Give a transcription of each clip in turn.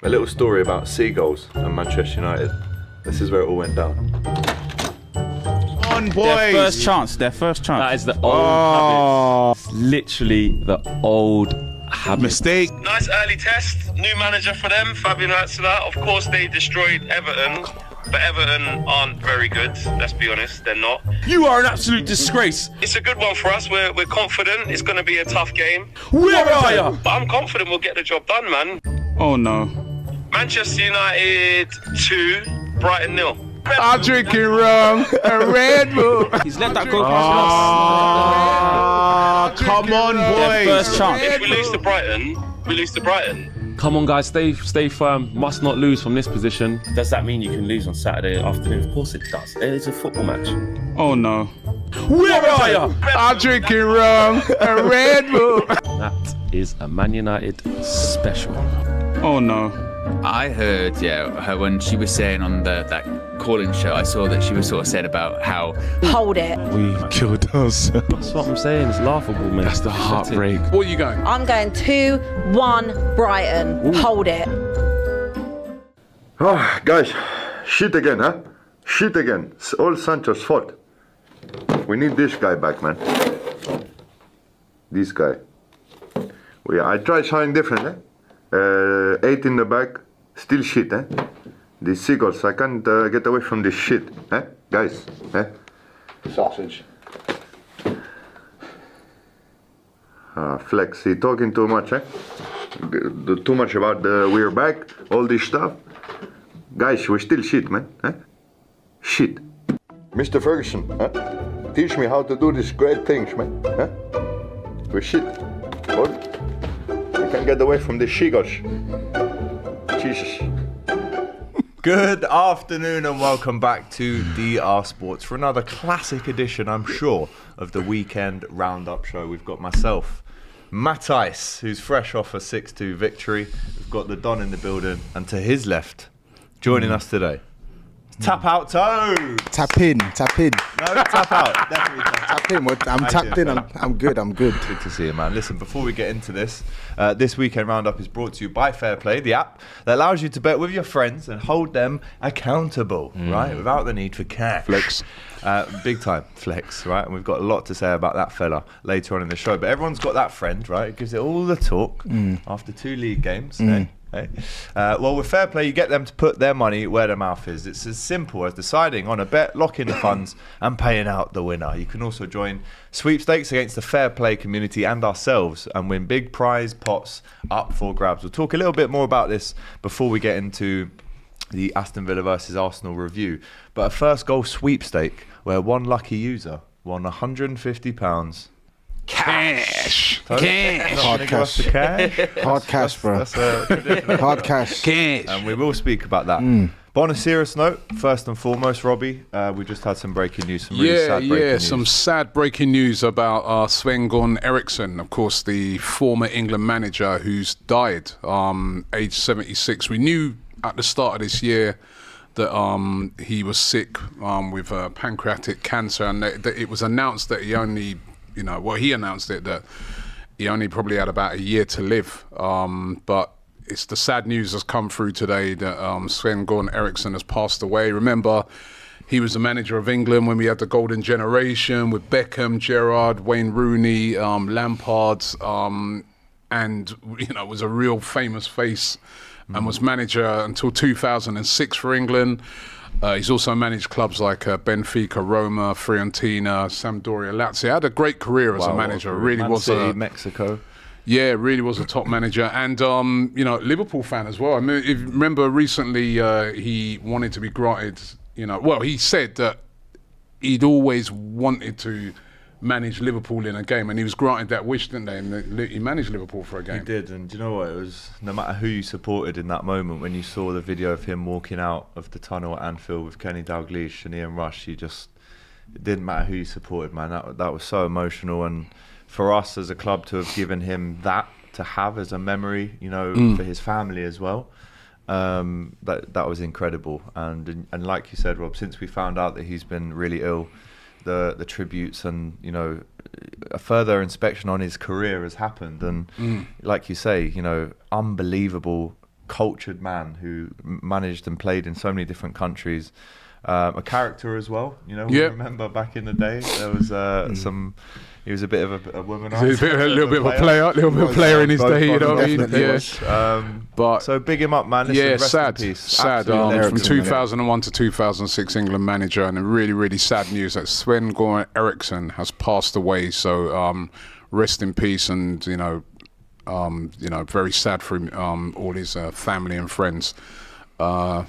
A little story about seagulls and Manchester United. This is where it all went down. On, boys! Their first chance. That is the old habit. It's literally the old habit. Mistake. Nice early test. New manager for them, Fabian Hatzler. Of course, they destroyed Everton. But Everton aren't very good, let's be honest, they're not. You are an absolute disgrace. It's a good one for us, we're confident, it's going to be a tough game. Where are you? But I'm confident we'll get the job done, man. Oh no. Manchester United 2, Brighton 0. I'm drinking rum, a Red Bull. He's let that go past us. Come on, boys. First chance. If we lose to Brighton, we lose to Brighton. Come on, guys, stay firm. Must not lose from this position. Does that mean you can lose on Saturday afternoon? Of course it does. It's a football match. Oh no. Where are you? I'm drinking rum, a Red Bull. That is a Man United special. Oh no. I heard, her when she was saying on that call-in show, I saw that she was sort of saying about how... Hold it. We killed ourselves. That's what I'm saying. It's laughable, man. That's the heartbreak. What are you going? I'm going 2-1 Brighton. Ooh. Hold it. Oh, guys, shit again, huh? Shit again. It's all Sancho's fault. We need this guy back, man. This guy. I tried something different, eh? 8 in the back, still shit, eh? These seagulls, I can't get away from this shit, eh? Guys, eh? Sausage. Flex, he talking too much, eh? Too much about the we're back, all this stuff. Guys, we're still shit, man, eh? Shit. Mr. Ferguson, eh? Teach me how to do these great things, man, eh? We're shit. What? Can't get away from the seagulls. Jesus. Good afternoon and welcome back to DR Sports for another classic edition, I'm sure, of the weekend roundup show. We've got myself, Matthijs, who's fresh off a 6-2 victory. We've got the Don in the building, and to his left, joining us today, Tap out toe. Tap in. No, tap out. Definitely tap in. I'm tapped in. I'm good. Good to see you, man. Listen, before we get into this, this weekend roundup is brought to you by Fairplay, the app that allows you to bet with your friends and hold them accountable, right? Without the need for cash. Flex. Big time flex, right? And we've got a lot to say about that fella later on in the show. But everyone's got that friend, right? It gives it all the talk after 2 league games. Hey. Well, with Fairplay, you get them to put their money where their mouth is. It's as simple as deciding on a bet, locking the funds, and paying out the winner. You can also join sweepstakes against the Fairplay community and ourselves and win big prize pots up for grabs. We'll talk a little bit more about this before we get into the Aston Villa versus Arsenal review. But a first goal sweepstake where one lucky user won £150. Cash. Hard cash. Hard cash, bro. That's a tradition. Hard cash. And we will speak about that. But on a serious note, first and foremost, Robbie, we just had some breaking news, some really sad breaking news. Some sad breaking news about Sven Eriksson, of course, the former England manager who's died, age 76. We knew at the start of this year that he was sick with pancreatic cancer, and that it was announced that he only... he announced it that he only probably had about a year to live. But it's the sad news has come through today that Sven Eriksson has passed away. Remember, he was the manager of England when we had the golden generation with Beckham, Gerrard, Wayne Rooney, Lampard, and was a real famous face and was manager until 2006 for England. He's also managed clubs like Benfica, Roma, Fiorentina, Sampdoria, Lazio. Had a great career as a manager. Really was Mexico. Yeah, really was a top manager, and Liverpool fan as well. I mean, if you remember recently, he wanted to be granted. He said that he'd always wanted to manage Liverpool in a game, and he was granted that wish, didn't they? And he managed Liverpool for a game. He did, and do you know what? It was no matter who you supported in that moment. When you saw the video of him walking out of the tunnel at Anfield with Kenny Dalglish and Ian Rush, it didn't matter who you supported, man. That was so emotional, and for us as a club to have given him that to have as a memory, for his family as well. That was incredible, and like you said, Rob, since we found out that he's been really ill, the tributes and a further inspection on his career has happened, and like you say, unbelievable cultured man who managed and played in so many different countries. A character as well, you know. We remember back in the day there was some. He was a bit of a womanizer. A little bit of a player in his day, you know what I mean? Yeah. But so big him up, man. Listen, rest in peace. Sad. From 2001 to 2006, England manager, and a really, really sad news that Sven-Göran Eriksson has passed away. So rest in peace, and very sad for him, all his family and friends. A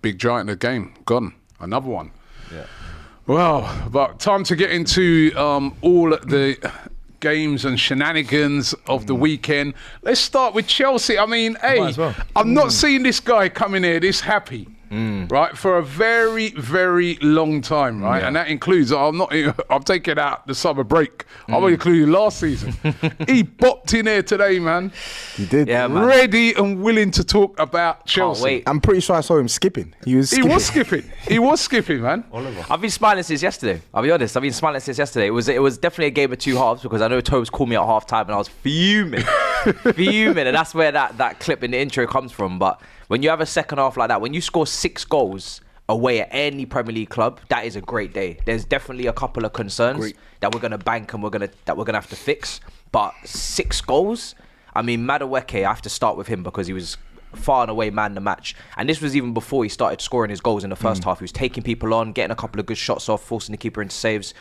big giant of the game, gone. Another one. Yeah. Well, but time to get into all the games and shenanigans of the weekend. Let's start with Chelsea. I mean, I'm not seeing this guy coming here this happy, right, for a very, very long time, right? And that includes, I'm taking out the summer break. I'm including last season. He bopped in here today, man. He did. Yeah, man. Ready and willing to talk about Chelsea. Wait. I'm pretty sure I saw him skipping. He was skipping, man. Oliver. I've been smiling since yesterday. I'll be honest. I've been smiling since yesterday. It was definitely a game of two halves, because I know Tobes called me at half time and I was fuming. And that's where that clip in the intro comes from. But when you have a second half like that, when you score 6 goals away at any Premier League club, that is a great day. There's definitely a couple of concerns that we're gonna bank and we're gonna have to fix. But 6 goals, I mean, Mudryk, I have to start with him because he was far and away man the match. And this was even before he started scoring his goals in the first half. He was taking people on, getting a couple of good shots off, forcing the keeper into saves.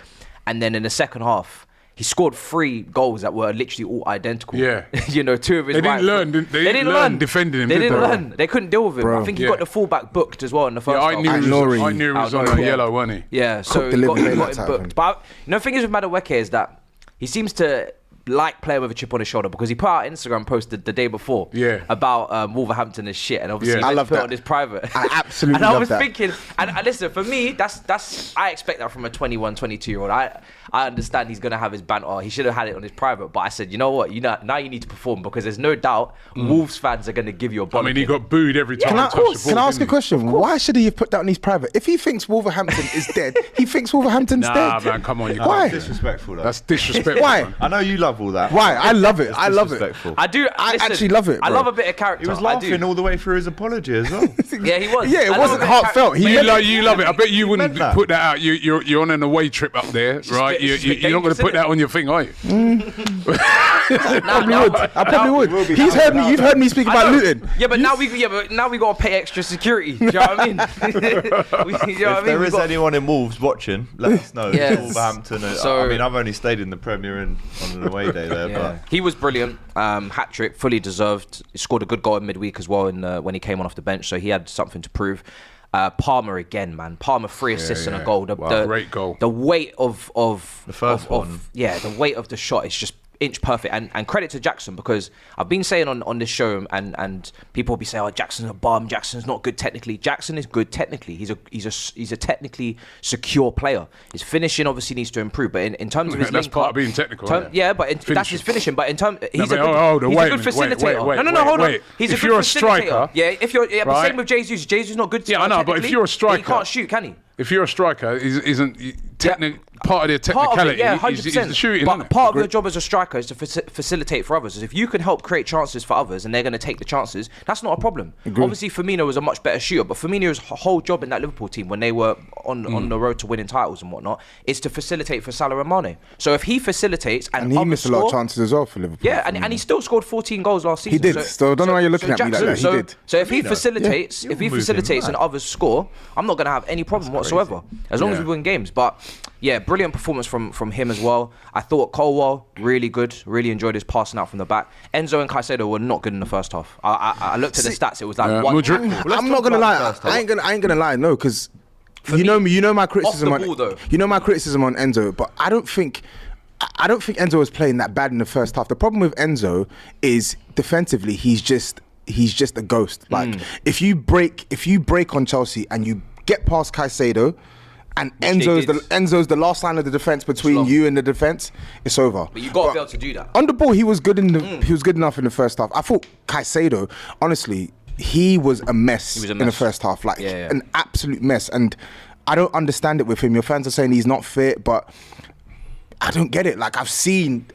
And then in the second half, he scored 3 goals that were literally all identical. Yeah. 2 of his They didn't learn defending him. They didn't learn. They couldn't deal with him. Bro. I think he got the fullback booked as well in the first half. I knew he was on a yellow, wasn't he? Yeah, so he got him booked. But the thing is with Mudryk is that he seems to like playing with a chip on his shoulder, because he put out an Instagram post the day before about Wolverhampton is shit, and obviously he put it on his private. I absolutely and I love was that. thinking, and listen, for me, that's I expect that from a 21, 22-year-old. I understand he's going to have his banter. He should have had it on his private. But I said, you know what? Now you need to perform, because there's no doubt Wolves fans are going to give you a bollocking. I mean, he got booed every time. Can I ask a question? Why should he have put that on his private? If he thinks Wolverhampton is dead, he thinks Wolverhampton's dead. Nah, man, come on. Why? Disrespectful, though. That's disrespectful. Why? Man. I know you love all that. Why? I love it. I love it. I do. I actually love it, I bro. love a bit of character. He was laughing all the way through his apology as well. Yeah, he was. Yeah, it wasn't heartfelt. You love it. I bet you wouldn't put that out. You're on an away trip up there, right? You're not going to put that on your thing, are you? I probably would. He's heard me. You've heard me speak about Luton. Yeah, but now we got to pay extra security. Do you know what I mean? If there is anyone in Wolves watching, let us know. Yes. Wolverhampton. So, I mean, I've only stayed in the Premier on an away day there, but he was brilliant. Hat trick, fully deserved. He scored a good goal in midweek as well when he came on off the bench, so he had something to prove. Palmer again, man. Palmer 3 assists and a goal. Great goal. The weight of the first one. The weight of the shot is just inch perfect. And credit to Jackson, because I've been saying on this show, and people will be saying, "Oh, Jackson's a bum. Jackson's not good technically." Jackson is good technically. He's a technically secure player. His finishing obviously needs to improve, but in terms of his that's part of being technical. That's his finishing. But in terms, he's a good facilitator. Hold on. He's if a good you're a facilitator. striker, if you're but same with Jesus. Jesus not good. Yeah, I know, but if you're a striker, he can't shoot, can he? If you're a striker, isn't part of their technicality? Part of it, is the shooting. But part of your job as a striker is to facilitate for others. If you can help create chances for others and they're going to take the chances, that's not a problem. Obviously, Firmino was a much better shooter, but Firmino's whole job in that Liverpool team when they were on the road to winning titles and whatnot is to facilitate for Salah and Mane. So if he facilitates and he missed a lot of chances as well for Liverpool. Yeah, and he still scored 14 goals last season. He did. So I don't know why you're looking at me like that. He did. So if he facilitates, and others score, I'm not going to have any problem whatsoever as long as we win games. But yeah, brilliant performance from him as well. I thought Colwell really good. Really enjoyed his passing out from the back. Enzo and Caicedo were not good in the first half. I looked at the stats. It was like one. I'm not gonna lie. I ain't gonna lie. No, because you know me. You know my criticism on. You know my criticism on Enzo, but I don't think Enzo was playing that bad in the first half. The problem with Enzo is defensively, he's just a ghost. Like if you break on Chelsea and you get past Caicedo, and Enzo's the last line of the defense between you and the defense, it's over. But you got to be able to do that. On the ball, he was good he was good enough in the first half. I thought Caicedo, honestly, he was a mess in the first half, like an absolute mess. And I don't understand it with him. Your fans are saying he's not fit, but I don't get it. Like I've seen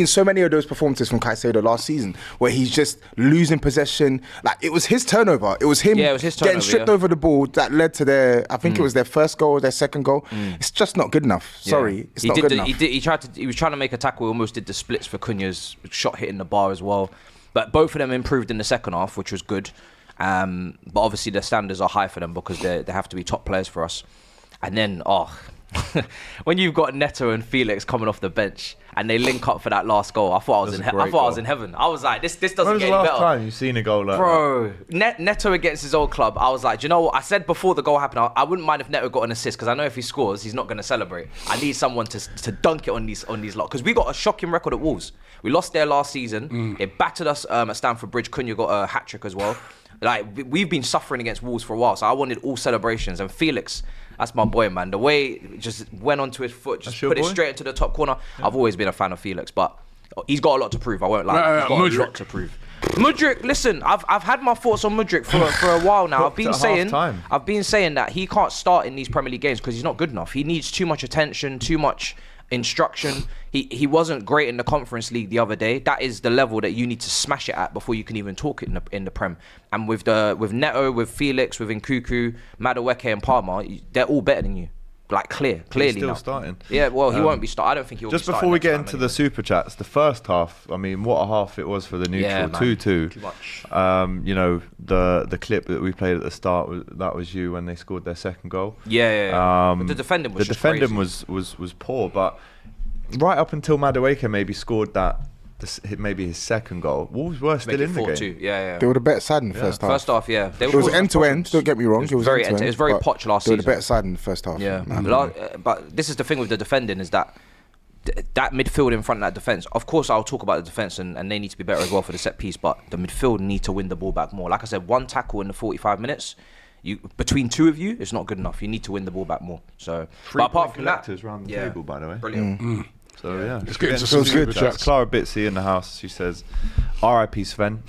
so many of those performances from Caicedo last season where he's just losing possession. Like it was his turnover. It was him getting stripped over the ball that led to I think it was their first goal or their second goal. It's just not good enough. Sorry, it's not good enough. He was trying to make a tackle. He almost did the splits for Cunha's shot hitting the bar as well. But both of them improved in the second half, which was good. But obviously the standards are high for them because they have to be top players for us. And then, when you've got Neto and Felix coming off the bench and they link up for that last goal, I thought I was in heaven. I was like, this doesn't get any better. When was the last time you've seen a goal like that? Neto against his old club, I was like, do you know what? I said before the goal happened, I wouldn't mind if Neto got an assist because I know if he scores, he's not going to celebrate. I need someone to dunk it on these lot because we got a shocking record at Wolves. We lost there last season. It battered us at Stamford Bridge. Cunha got a hat-trick as well. Like, we've been suffering against Wolves for a while, so I wanted all celebrations. And Felix, that's my boy, man. The way it just went onto his foot, just put it straight into the top corner. Yeah. I've always been a fan of Felix, but he's got a lot to prove. I won't lie. He's got a lot to prove. Mudryk, listen, I've had my thoughts on Mudryk for a while now. I've been saying that he can't start in these Premier League games because he's not good enough. He needs too much attention, too much instruction. He wasn't great in the Conference League the other day. That is the level that you need to smash it at before you can even talk it in the Prem. And with Neto, with Felix, with Nkuku, Madueke and Palmer, they're all better than you. Like clearly he's still now. Starting. Yeah, well, he won't be starting. I don't think he'll be starting. Just before we get into the super chats, the first half, I mean, what a half it was for the neutral. 2-2. Too much. You know, the clip that we played at the start, that was you when they scored their second goal. Yeah. But the defending was was poor, but right up until Madueke maybe scored maybe his second goal, Wolves were still in the game. Yeah. They were the better side in the first half. First half, yeah. It was end to end. Don't get me wrong. It was very end-to-end. It was very poch last season. They were the better side in the first half. Yeah. But this is the thing with the defending is that midfield in front of that defence. Of course, I'll talk about the defence and they need to be better as well for the set piece. But the midfield need to win the ball back more. Like I said, one tackle in the 45 minutes. Between two of you, it's not good enough. You need to win the ball back more. So, but apart from that, around the table, by the way. Brilliant. So let's get into some super chats. Clara Bitsy in the house. She says, "R.I.P. Sven."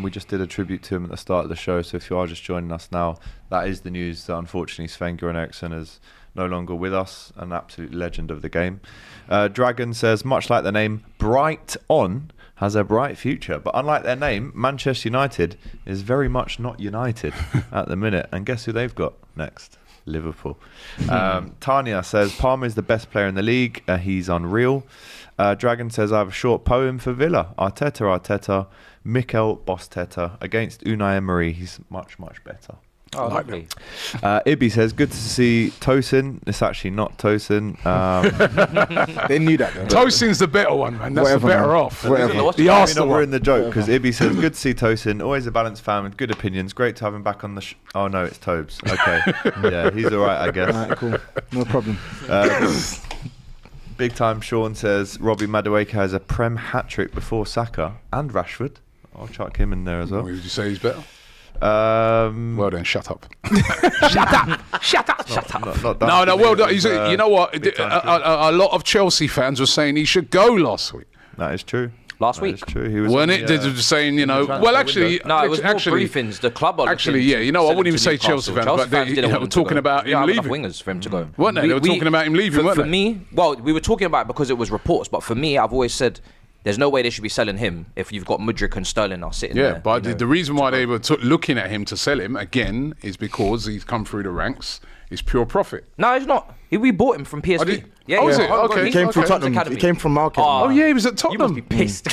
We just did a tribute to him at the start of the show. So if you are just joining us now, that is the news that unfortunately Sven-Göran Eriksson is no longer with us. An absolute legend of the game. Dragon says, much like the name Brighton has a bright future, but unlike their name, Manchester United is very much not united at the minute. And guess who they've got next? Liverpool. Tanya says Palmer is the best player in the league. He's unreal. Dragon says I have a short poem for Villa. Arteta, Mikel Bosteta against Unai Emery. He's much better. Oh, lovely. Ibby says good to see Tosin. It's actually not Tosin. They knew that though. Tosin's the better one, man. That's the better off. The Arsenal we're in the joke because Ibby says good to see Tosin. Always a balanced fan with good opinions. Great to have him back on the oh no, it's Tobes. Okay. Yeah, he's alright, I guess. Alright, cool. No problem. Big time Sean says Robbie Madueke has a Prem hat-trick before Saka and Rashford. I'll chuck him in there as well. Would you say he's better? Well then, shut up. Shut up. No, well done. You know what? A lot of Chelsea fans were saying he should go last week. That is true. Last week, true. He was weren't it? They were saying, you know, well, actually, no, it was more briefings. The club are actually, yeah, you know, I wouldn't even say Chelsea fans, but they were talking about him leaving. Wingers for him to go, weren't they? They were talking about him leaving, weren't they? For me, well, we were talking about it because it was reports, but for me, I've always said there's no way they should be selling him if you've got Mudryk and Sterling now sitting there. Yeah, but the reason why they were looking at him to sell him again is because he's come through the ranks. It's pure profit. No, it's not. We bought him from PSV. Okay. He came from Tottenham. He came from Market. Oh yeah, he was at Tottenham. You must be pissed.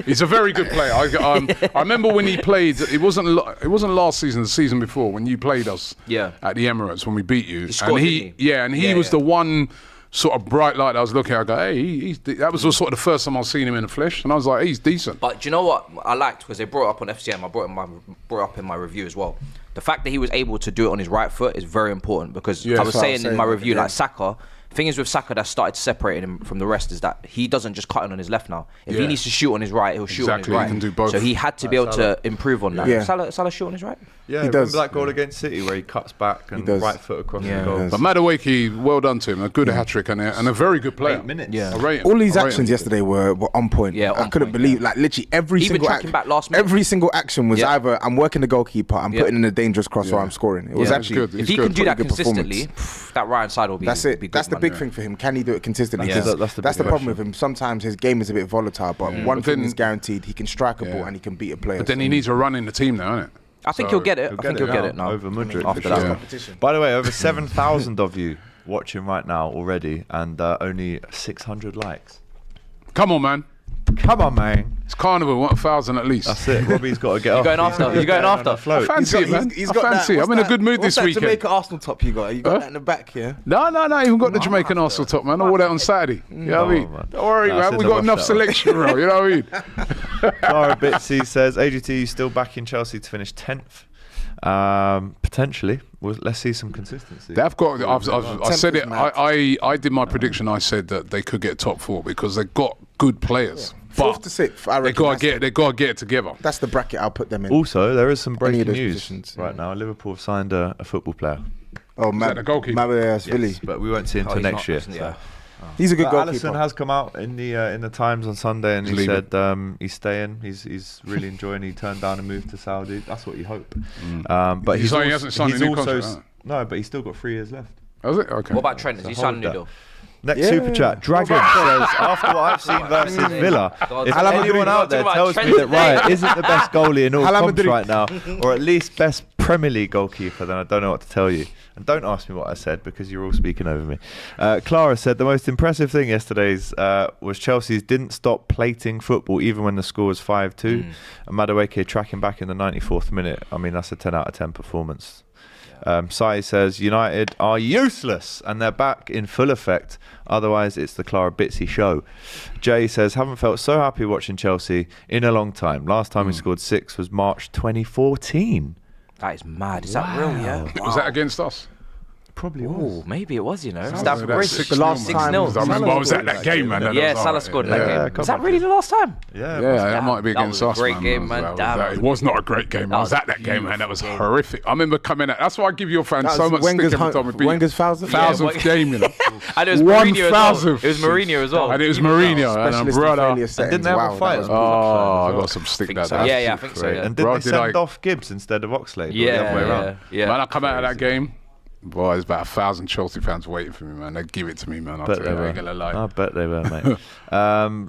He's a very good player. I remember when he played. It wasn't last season. The season before when you played us. At the Emirates when we beat you. He was the one sort of bright light I was looking at. I go, hey, that was sort of the first time I've seen him in the flesh, and I was like, he's decent. But do you know what I liked? Because they brought it up on FCM. I brought up in my review as well. The fact that he was able to do it on his right foot is very important because I was saying in my review, like Saka, thing is with Saka that started separating him from the rest is that he doesn't just cut in on his left now. If he needs to shoot on his right, he'll shoot on his right. He can do both. So he had to be able to improve on that. Salah shoot on his right? Yeah, he remember does. that goal against City where he cuts back and does. right foot across the Yeah. goal. But Mudryk, well done to him. A good hat-trick and a very good player. 8 minutes. Yeah. I rate him. All these I rate actions him. yesterday were on point. Yeah, I on couldn't point, believe, like literally every Even single tracking back last minute. every single action was Yeah. either I'm working the goalkeeper, I'm Yeah. putting in a dangerous cross, or Yeah. I'm scoring. It was Yeah. actually It's good. If he good. can do that Pretty good consistently, that right hand side will be. That's will it. be good, That's the man. big thing for him. Can he do it consistently? That's 'Cause the- that's the that's the big problem with him. Sometimes his game is a bit volatile, but one But thing then- is guaranteed: he can strike a ball Yeah. and he can beat a player. But then he needs a run in the team now, innit? I think he'll get it. I think he'll get now it now. over Mudryk. After for that. sure. Yeah. By the way, over 7,000 of you watching right now already, and only 600 likes. Come on, man. Come on, man. It's Carnival, 1,000 at least. That's it. Robbie's got to get off. going after? He's You going on after? the float. I fancy it, man. He's I got fancy it. that. I'm in a good mood this weekend. Jamaica Arsenal top you got? You got Huh? that in the back, yeah? No, even got the Jamaican Arsenal top, man. I wore that on Saturday. You know what I mean? man. Don't worry, Nah, man. since We I got watched enough that selection, bro. You know what I mean? Clara Bitsy says, AGT, you still back in Chelsea to finish 10th? Potentially. Well, let's see some consistency. They've got. I said is it. mad. I did my prediction. I said that they could get top 4 because they've got good players. Fourth But to sixth, I they reckon. got to get it together. That's the bracket I'll put them in. Also, there is some Any breaking of those news positions, right now. Liverpool have signed a football player. Oh, that the goalkeeper? Maverick, But we won't see until he's next not- year. yeah. He's a good But goalkeeper. Allison has come out in the Times on Sunday and he Leave said he's staying. He's really enjoying. He turned down a move to Saudi. That's what you hope. But He's he's he hasn't signed a new contract, no, but he's still got 3 years left. Has it? Okay. What about Trent? Has he signed a new deal? Next Yeah. super chat, Dragon says, after what I've seen versus Villa, God. if Al anyone Madrid. out there Talk tells about me that Trent. Ryan isn't the best goalie in all Al comps Madrid. right now, or at least best Premier League goalkeeper, then I don't know what to tell you. And don't ask me what I said because you're all speaking over me. Clara said the most impressive thing yesterday's was Chelsea's didn't stop plating football even when the score was 5-2. And Madueke tracking back in the 94th minute. I mean, that's a 10 out of 10 performance. Sai says United are useless and they're back in full effect. Otherwise, it's the Clara Bitsy show. Jay says haven't felt so happy watching Chelsea in a long time. Last time we scored 6 was March 2014. That is mad. Is that real? Yeah. Was that against us? Probably Oh, maybe it was. You know, Sounds Stamford like Bridge. that 6-0, The last man. time- 6-0. I remember I was Salah at that game, man. Yeah, That was Salah alright. scored Yeah. that game. come Was that on. really the last time? Yeah, Yeah, that might be that against was a us, great man. game, man. Damn. It was not a great game. I was was at that game, man. That was beautiful. horrific. I remember coming at. That's why I give your fans That so was much stick every time we beat. Wenger's thousand. Thousandth game, you know. And it was Mourinho as well. 1,000th. It was Mourinho as well. And it was Mourinho, and Specialist in brother. failure settings. didn't they have a Wow, fight that as was well? Oh, I got some stick that so. day. Yeah, I think so. Yeah. And did Bro, they did send I- off Gibbs instead of Oxlade? Or the Yeah, other way around? yeah. Man, I come out of that game. Boy, there's about 1,000 Chelsea fans waiting for me, man. They give it to me, man. I ain't gonna lie. I bet they were, mate.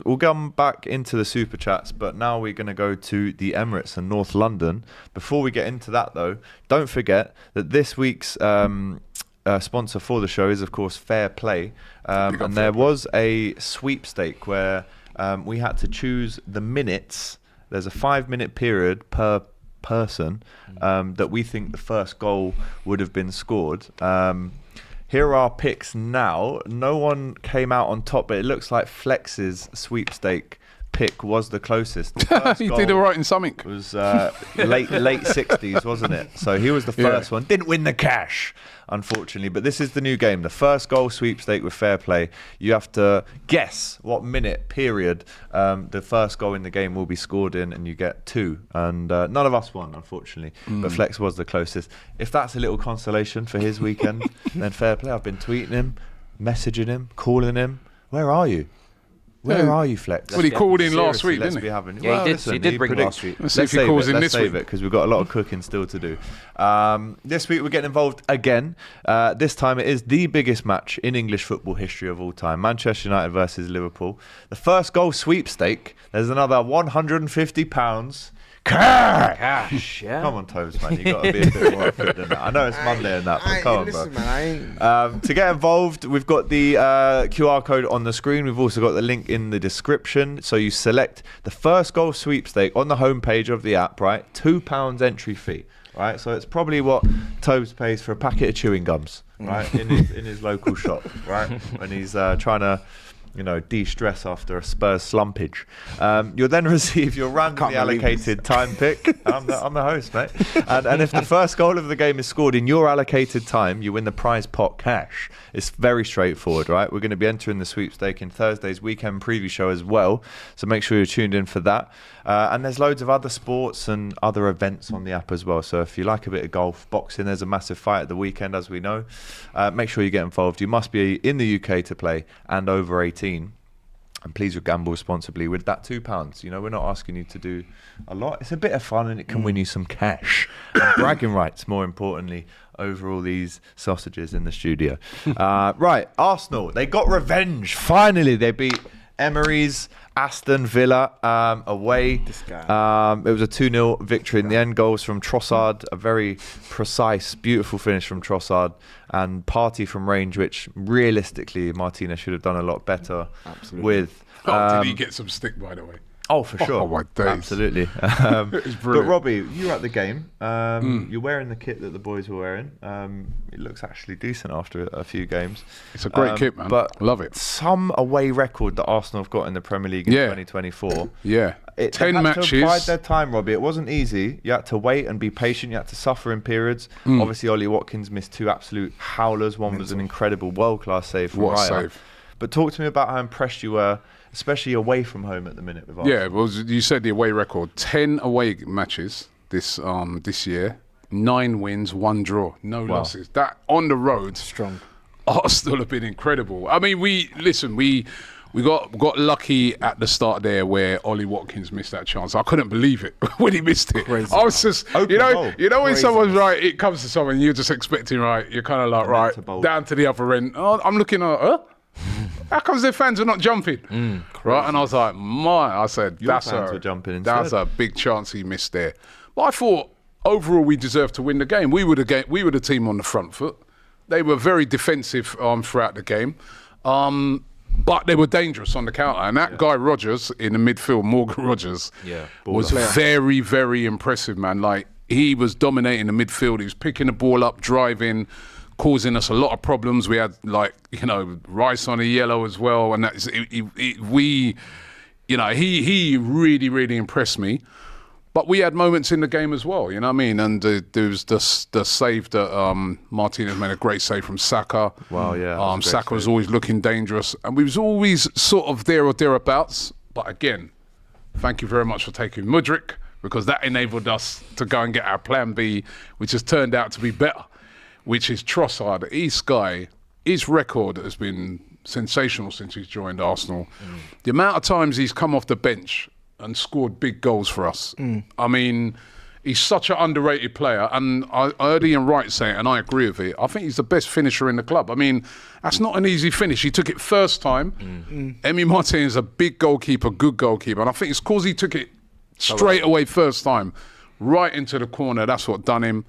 We'll come back into the super chats, but now we're going to go to the Emirates and North London. Before we get into that, though, don't forget that this week's sponsor for the show is, of course, Fairplay. And there was a sweepstake where we had to choose the minutes. There's a 5-minute period per person that we think the first goal would have been scored. Here are our picks now. No one came out on top, but it looks like Flex's sweepstake pick was the closest. The first He goal did all right in something. was late 60s, wasn't it? So he was the first one. Didn't win the cash, unfortunately. But this is the new game. The first goal sweepstake with Fairplay. You have to guess what minute period the first goal in the game will be scored in, and you get 2. And none of us won, unfortunately. But Flex was the closest. If that's a little consolation for his weekend, then Fairplay. I've been tweeting him, messaging him, calling him. Where are you? Where are you, Flex? Well, he called in last Seriously, week, let's didn't be he? having. Yeah, he did bring last week. Let's see if he calls in this save week. it because we've got a lot of cooking still to do. This week we're getting involved again. This time it is the biggest match in English football history of all time: Manchester United versus Liverpool. The first goal sweepstake. There's another £150. Cash, yeah. Come on, Tobes, man. You got to be a bit more fit than that. I know it's Monday and that, but come on, bro. Listen, man, I ain't. To get involved, we've got the QR code on the screen. We've also got the link in the description. So you select the first goal sweepstake on the homepage of the app, right? £2 entry fee, right? So it's probably what Tobes pays for a packet of chewing gums, right? in his local shop, right? When he's trying to de-stress after a Spurs slumpage. You'll then receive your randomly allocated time pick. I'm the host, mate. And if the first goal of the game is scored in your allocated time, you win the prize pot cash. It's very straightforward, right? We're going to be entering the sweepstake in Thursday's weekend preview show as well, so make sure you're tuned in for that. And there's loads of other sports and other events on the app as well. So if you like a bit of golf, boxing, there's a massive fight at the weekend, as we know. Make sure you get involved. You must be in the UK to play and over 18. And please gamble responsibly with that £2. We're not asking you to do a lot. It's a bit of fun and it can win you some cash. And bragging rights, more importantly, over all these sausages in the studio. Right, Arsenal, they got revenge. Finally, they beat Emery's Aston Villa away. This guy. It was a 2-0 victory in the end. Goals from Trossard, a very precise, beautiful finish from Trossard, and Partey from range, which realistically Martinez should have done a lot better with. Did he get some stick, by the way? Oh, for sure. Oh, my days. Absolutely. But Robbie, you were at the game. You're wearing the kit that the boys were wearing. It looks actually decent after a few games. It's a great kit, man. But love it. Some away record that Arsenal have got in the Premier League in 2024. Yeah. 10 matches. To bide their time, Robbie. It wasn't easy. You had to wait and be patient. You had to suffer in periods. Obviously, Ollie Watkins missed 2 absolute howlers. One was an incredible world-class save from What a Raya. save. But talk to me about how impressed you were, especially away from home at the minute with Arsenal. Yeah, well, you said the away record. 10 away matches this year. 9 wins, 1 draw. No losses. That on the road. Strong. Arsenal have been incredible. I mean, we got lucky at the start there where Ollie Watkins missed that chance. I couldn't believe it when he missed it. Crazy. I was just, you know when someone's right, it comes to someone, you're just expecting, right, you're kind of like, right, down to the upper end. Oh, I'm looking at, how comes their fans are not jumping? Right, and I was like, I said, Your fans were jumping instead. That's a big chance he missed there. But I thought, overall, we deserved to win the game. We were the team on the front foot. They were very defensive throughout the game. But they were dangerous on the counter. And that guy Rogers in the midfield, Morgan Rogers, was very, very impressive, man. Like, he was dominating the midfield. He was picking the ball up, driving, causing us a lot of problems. We had, Rice on a yellow as well. And he really, really impressed me. But we had moments in the game as well, you know what I mean? And there was the save that Martinez made, a great save from Saka. Wow, yeah. Saka was always looking dangerous. And we was always sort of there or thereabouts. But again, thank you very much for taking Mudryk, because that enabled us to go and get our plan B, which has turned out to be better, which is Trossard. His record has been sensational since he's joined Arsenal. The amount of times he's come off the bench and scored big goals for us. I mean, he's such an underrated player, and I heard Ian Wright say it, and I agree with it. I think he's the best finisher in the club. I mean, that's not an easy finish. He took it first time. Emi Martinez is a big goalkeeper, good goalkeeper, and I think it's because he took it straight away first time, right into the corner. That's what done him.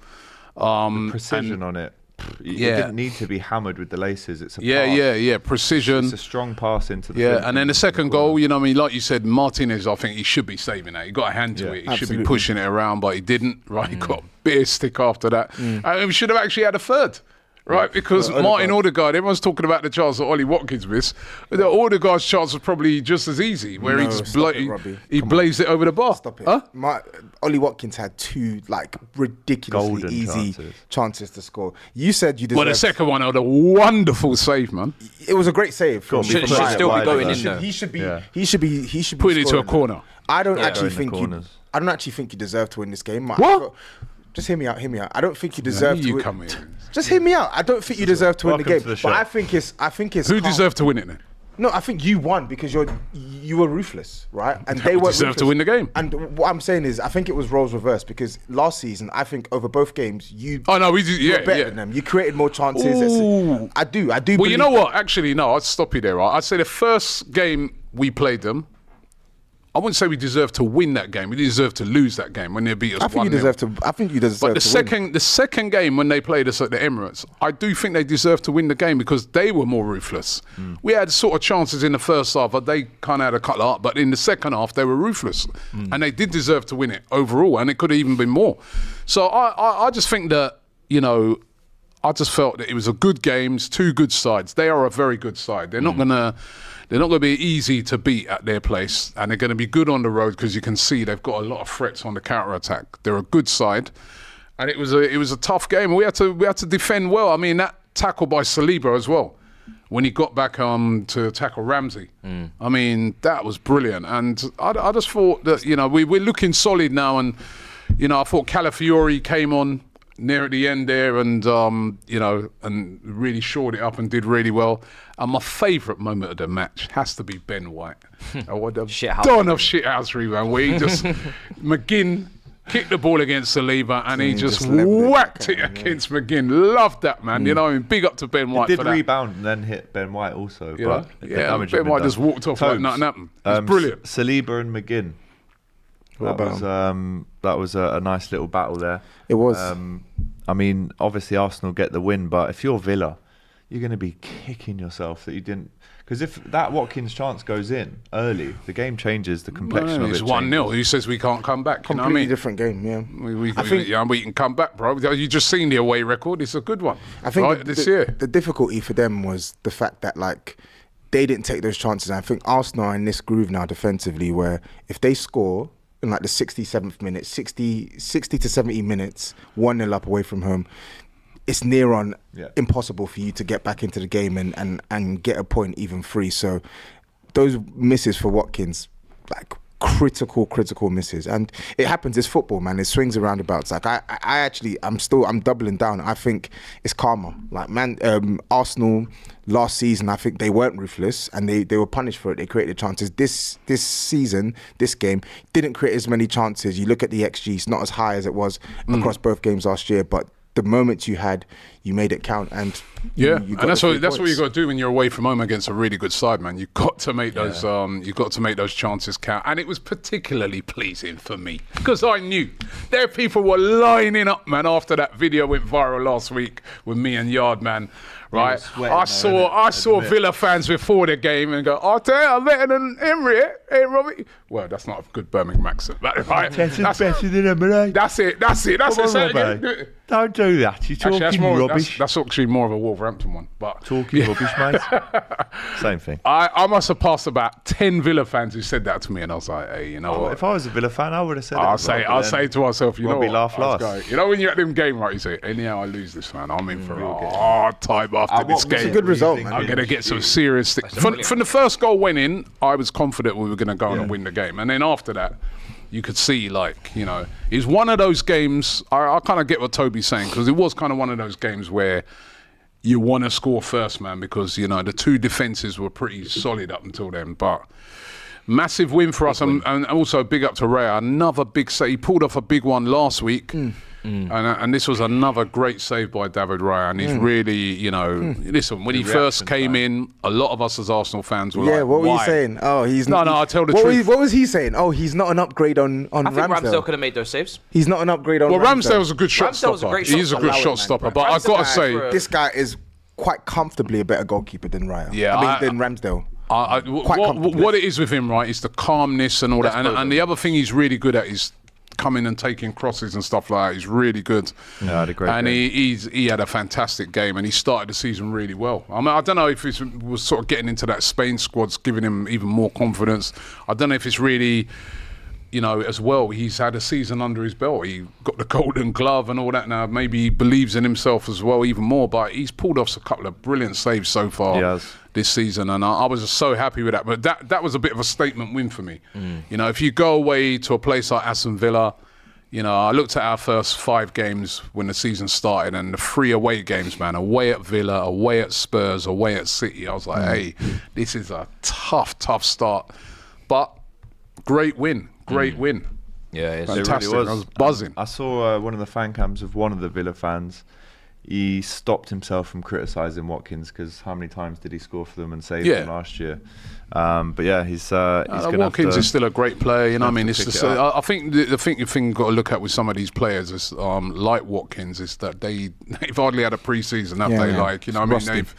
The precision on it. You didn't need to be hammered with the laces. It's a pass. Precision. It's a strong pass into the and then the second goal, you know what I mean? Like you said, Martinez, I think he should be saving that. He got a hand to it. He should be pushing it around, but he didn't. Right, he got a bit of stick after that. And we should have actually had a third. Right, because Martin Odegaard, everyone's talking about the chance that Ollie Watkins missed. The Odegaard's chance was probably just as easy, where he just blazed it over the bar. Stop it. Ollie Watkins had 2 ridiculously golden easy chances to score. You said you deserved. Well, the second one had a wonderful save, man. It was a great save. Should still be going in though. He should be putting it to a corner. I don't actually think you deserve to win this game. What? Just hear me out. I don't think you deserve to win. Come here. Just hear me out. I don't think you deserve to win the game. But I think it's Who deserved to win it then? No, I think you won because you were ruthless, right? And they were deserved to win the game. And what I'm saying is, I think it was roles reversed, because last season, I think over both games, you were better than them. You created more chances. I do. Well, you know what? Actually, no. I'd stop you there. Right? I'd say the first game we played them, I wouldn't say we deserved to win that game. We deserved to lose that game when they beat us 1-0. I think you deserve But the second game when they played us at the Emirates, I do think they deserved to win the game because they were more ruthless. We had sort of chances in the first half, but they kind of had a cut up. But in the second half, they were ruthless, and they did deserve to win it overall, and it could have even been more. So I just think that I just felt that it was a good games, two good sides. They are a very good side. They're not gonna be easy to beat at their place, and they're gonna be good on the road because you can see they've got a lot of threats on the counter attack. They're a good side, and it was a tough game. We had to defend well. I mean, that tackle by Saliba as well, when he got back to tackle Ramsey. I mean, that was brilliant. And I just thought that, we're looking solid now. And, I thought Calafiori came on near at the end there and, and really shored it up and did really well. And my favourite moment of the match has to be Ben White. What a ton of shithousery, man, where he just, McGinn kicked the ball against Saliba and he just whacked it against McGinn. Loved that, man. Big up to Ben White. He did for that. rebound and then hit Ben White also. Yeah, But Ben White just walked off like nothing happened. It's brilliant. Saliba and McGinn. That was a nice little battle there. It was. I mean, obviously Arsenal get the win, but if you're Villa, you're going to be kicking yourself that you didn't. Because if that Watkins chance goes in early, the game changes, the complexion of it. It's 1-0. Who says we can't come back? Completely different game, yeah. We can come back, bro. You just seen the away record. It's a good one. I think this year. The difficulty for them was the fact that, they didn't take those chances. And I think Arsenal are in this groove now defensively where if they score in the 67th minute, 60 to 70 minutes, 1-0 up away from home, it's near on impossible for you to get back into the game and get a point even free. So those misses for Watkins, critical misses. And it happens, it's football, man. It swings and roundabouts. I'm doubling down. I think it's karma. Arsenal last season, I think they weren't ruthless and they were punished for it. They created chances. This season, this game, didn't create as many chances. You look at the XG, it's not as high as it was across both games last year, but the moments you had, you made it count, and you got and that's what you got to do when you're away from home against a really good side, man. You've got to make those chances count, and it was particularly pleasing for me because I knew there people were lining up, man. After that video went viral last week with me and Yardman, right? I saw Villa fans before the game and go, Arteta, I'm better than Emery, hey Robbie. Well, that's not a good Birmingham accent, right? Arteta's better than Emery. That's it. Don't do that. You're talking rubbish. That's actually more of a Wolverhampton one. But talking rubbish, mate. Same thing. I must have passed about 10 Villa fans who said that to me, and I was like, hey, you know what? If I was a Villa fan, I would have said I'll say to myself, you know what? Laugh last. You know when you're at them game, right, you say, anyhow I lose this, man, I'm in for a hard time after this game. It's a good result, man. I'm going to get some serious things. From the first goal went in, I was confident we were going to go on and win the game. And then after that, you could see, it's one of those games. I kind of get what Tobi's saying because it was kind of one of those games where you want to score first, man, because the two defenses were pretty solid up until then. But massive win for us, and also big up to Raya. Another big save. He pulled off a big one last week. And this was another great save by David Raya, and he's really, listen, when he first came in, a lot of us as Arsenal fans were like, what were you saying? Oh, he's not. No, I tell the truth. What was he saying? Oh, he's not an upgrade on Ramsdale. I think Ramsdale could have made those saves. He's not an upgrade on Ramsdale. Well, Ramsdale's a good shot stopper. He's a good shot stopper, but I've got to say, this guy is quite comfortably a better goalkeeper than Raya. Than Ramsdale. What it is with him, right, is the calmness and all that. And the other thing he's really good at is coming and taking crosses and stuff like that. He's really good. Yeah, had a great game. He had a fantastic game, and he started the season really well. I mean, I don't know if he was sort of getting into that Spain squad's giving him even more confidence. I don't know if it's really, as well, he's had a season under his belt. He got the Golden Glove and all that now. Maybe he believes in himself as well even more, but he's pulled off a couple of brilliant saves so far this season, and I was just so happy with that. But that was a bit of a statement win for me. If you go away to a place like Aston Villa, I looked at our first 5 games when the season started, and the 3 away games, man, away at Villa, away at Spurs, away at City. I was like, hey, this is a tough start. But great win. Yeah, it's fantastic. It really was. I was buzzing. I saw one of the fan cams of one of the Villa fans. He stopped himself from criticising Watkins because how many times did he score for them and save them last year? But yeah, he's going to Watkins is still a great player. I mean, I think the thing you've got to look at with some of these players is like Watkins is that they've hardly had a pre-season, have they? They've,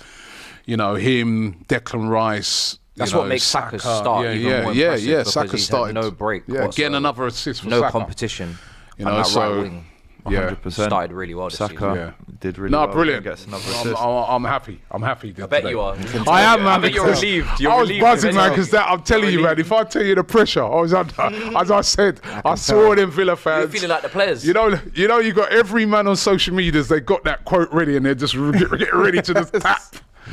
him, Declan Rice. That's what makes Saka start even more impressive. Saka started no break. Getting another assist for no Saka. competition. Right wing. 100%. Started really well this season. Saka Did really well. Brilliant. Gets another assist. I'm happy. I'm happy. I bet you are. I am, man. I bet you're because relieved. I was buzzing, man, because I'm telling you, man, if I tell you the pressure, I was under, as I said, I saw them Villa fans. You're feeling like the players. You got every man on social medias, they got that quote ready and they're just getting ready to just tap.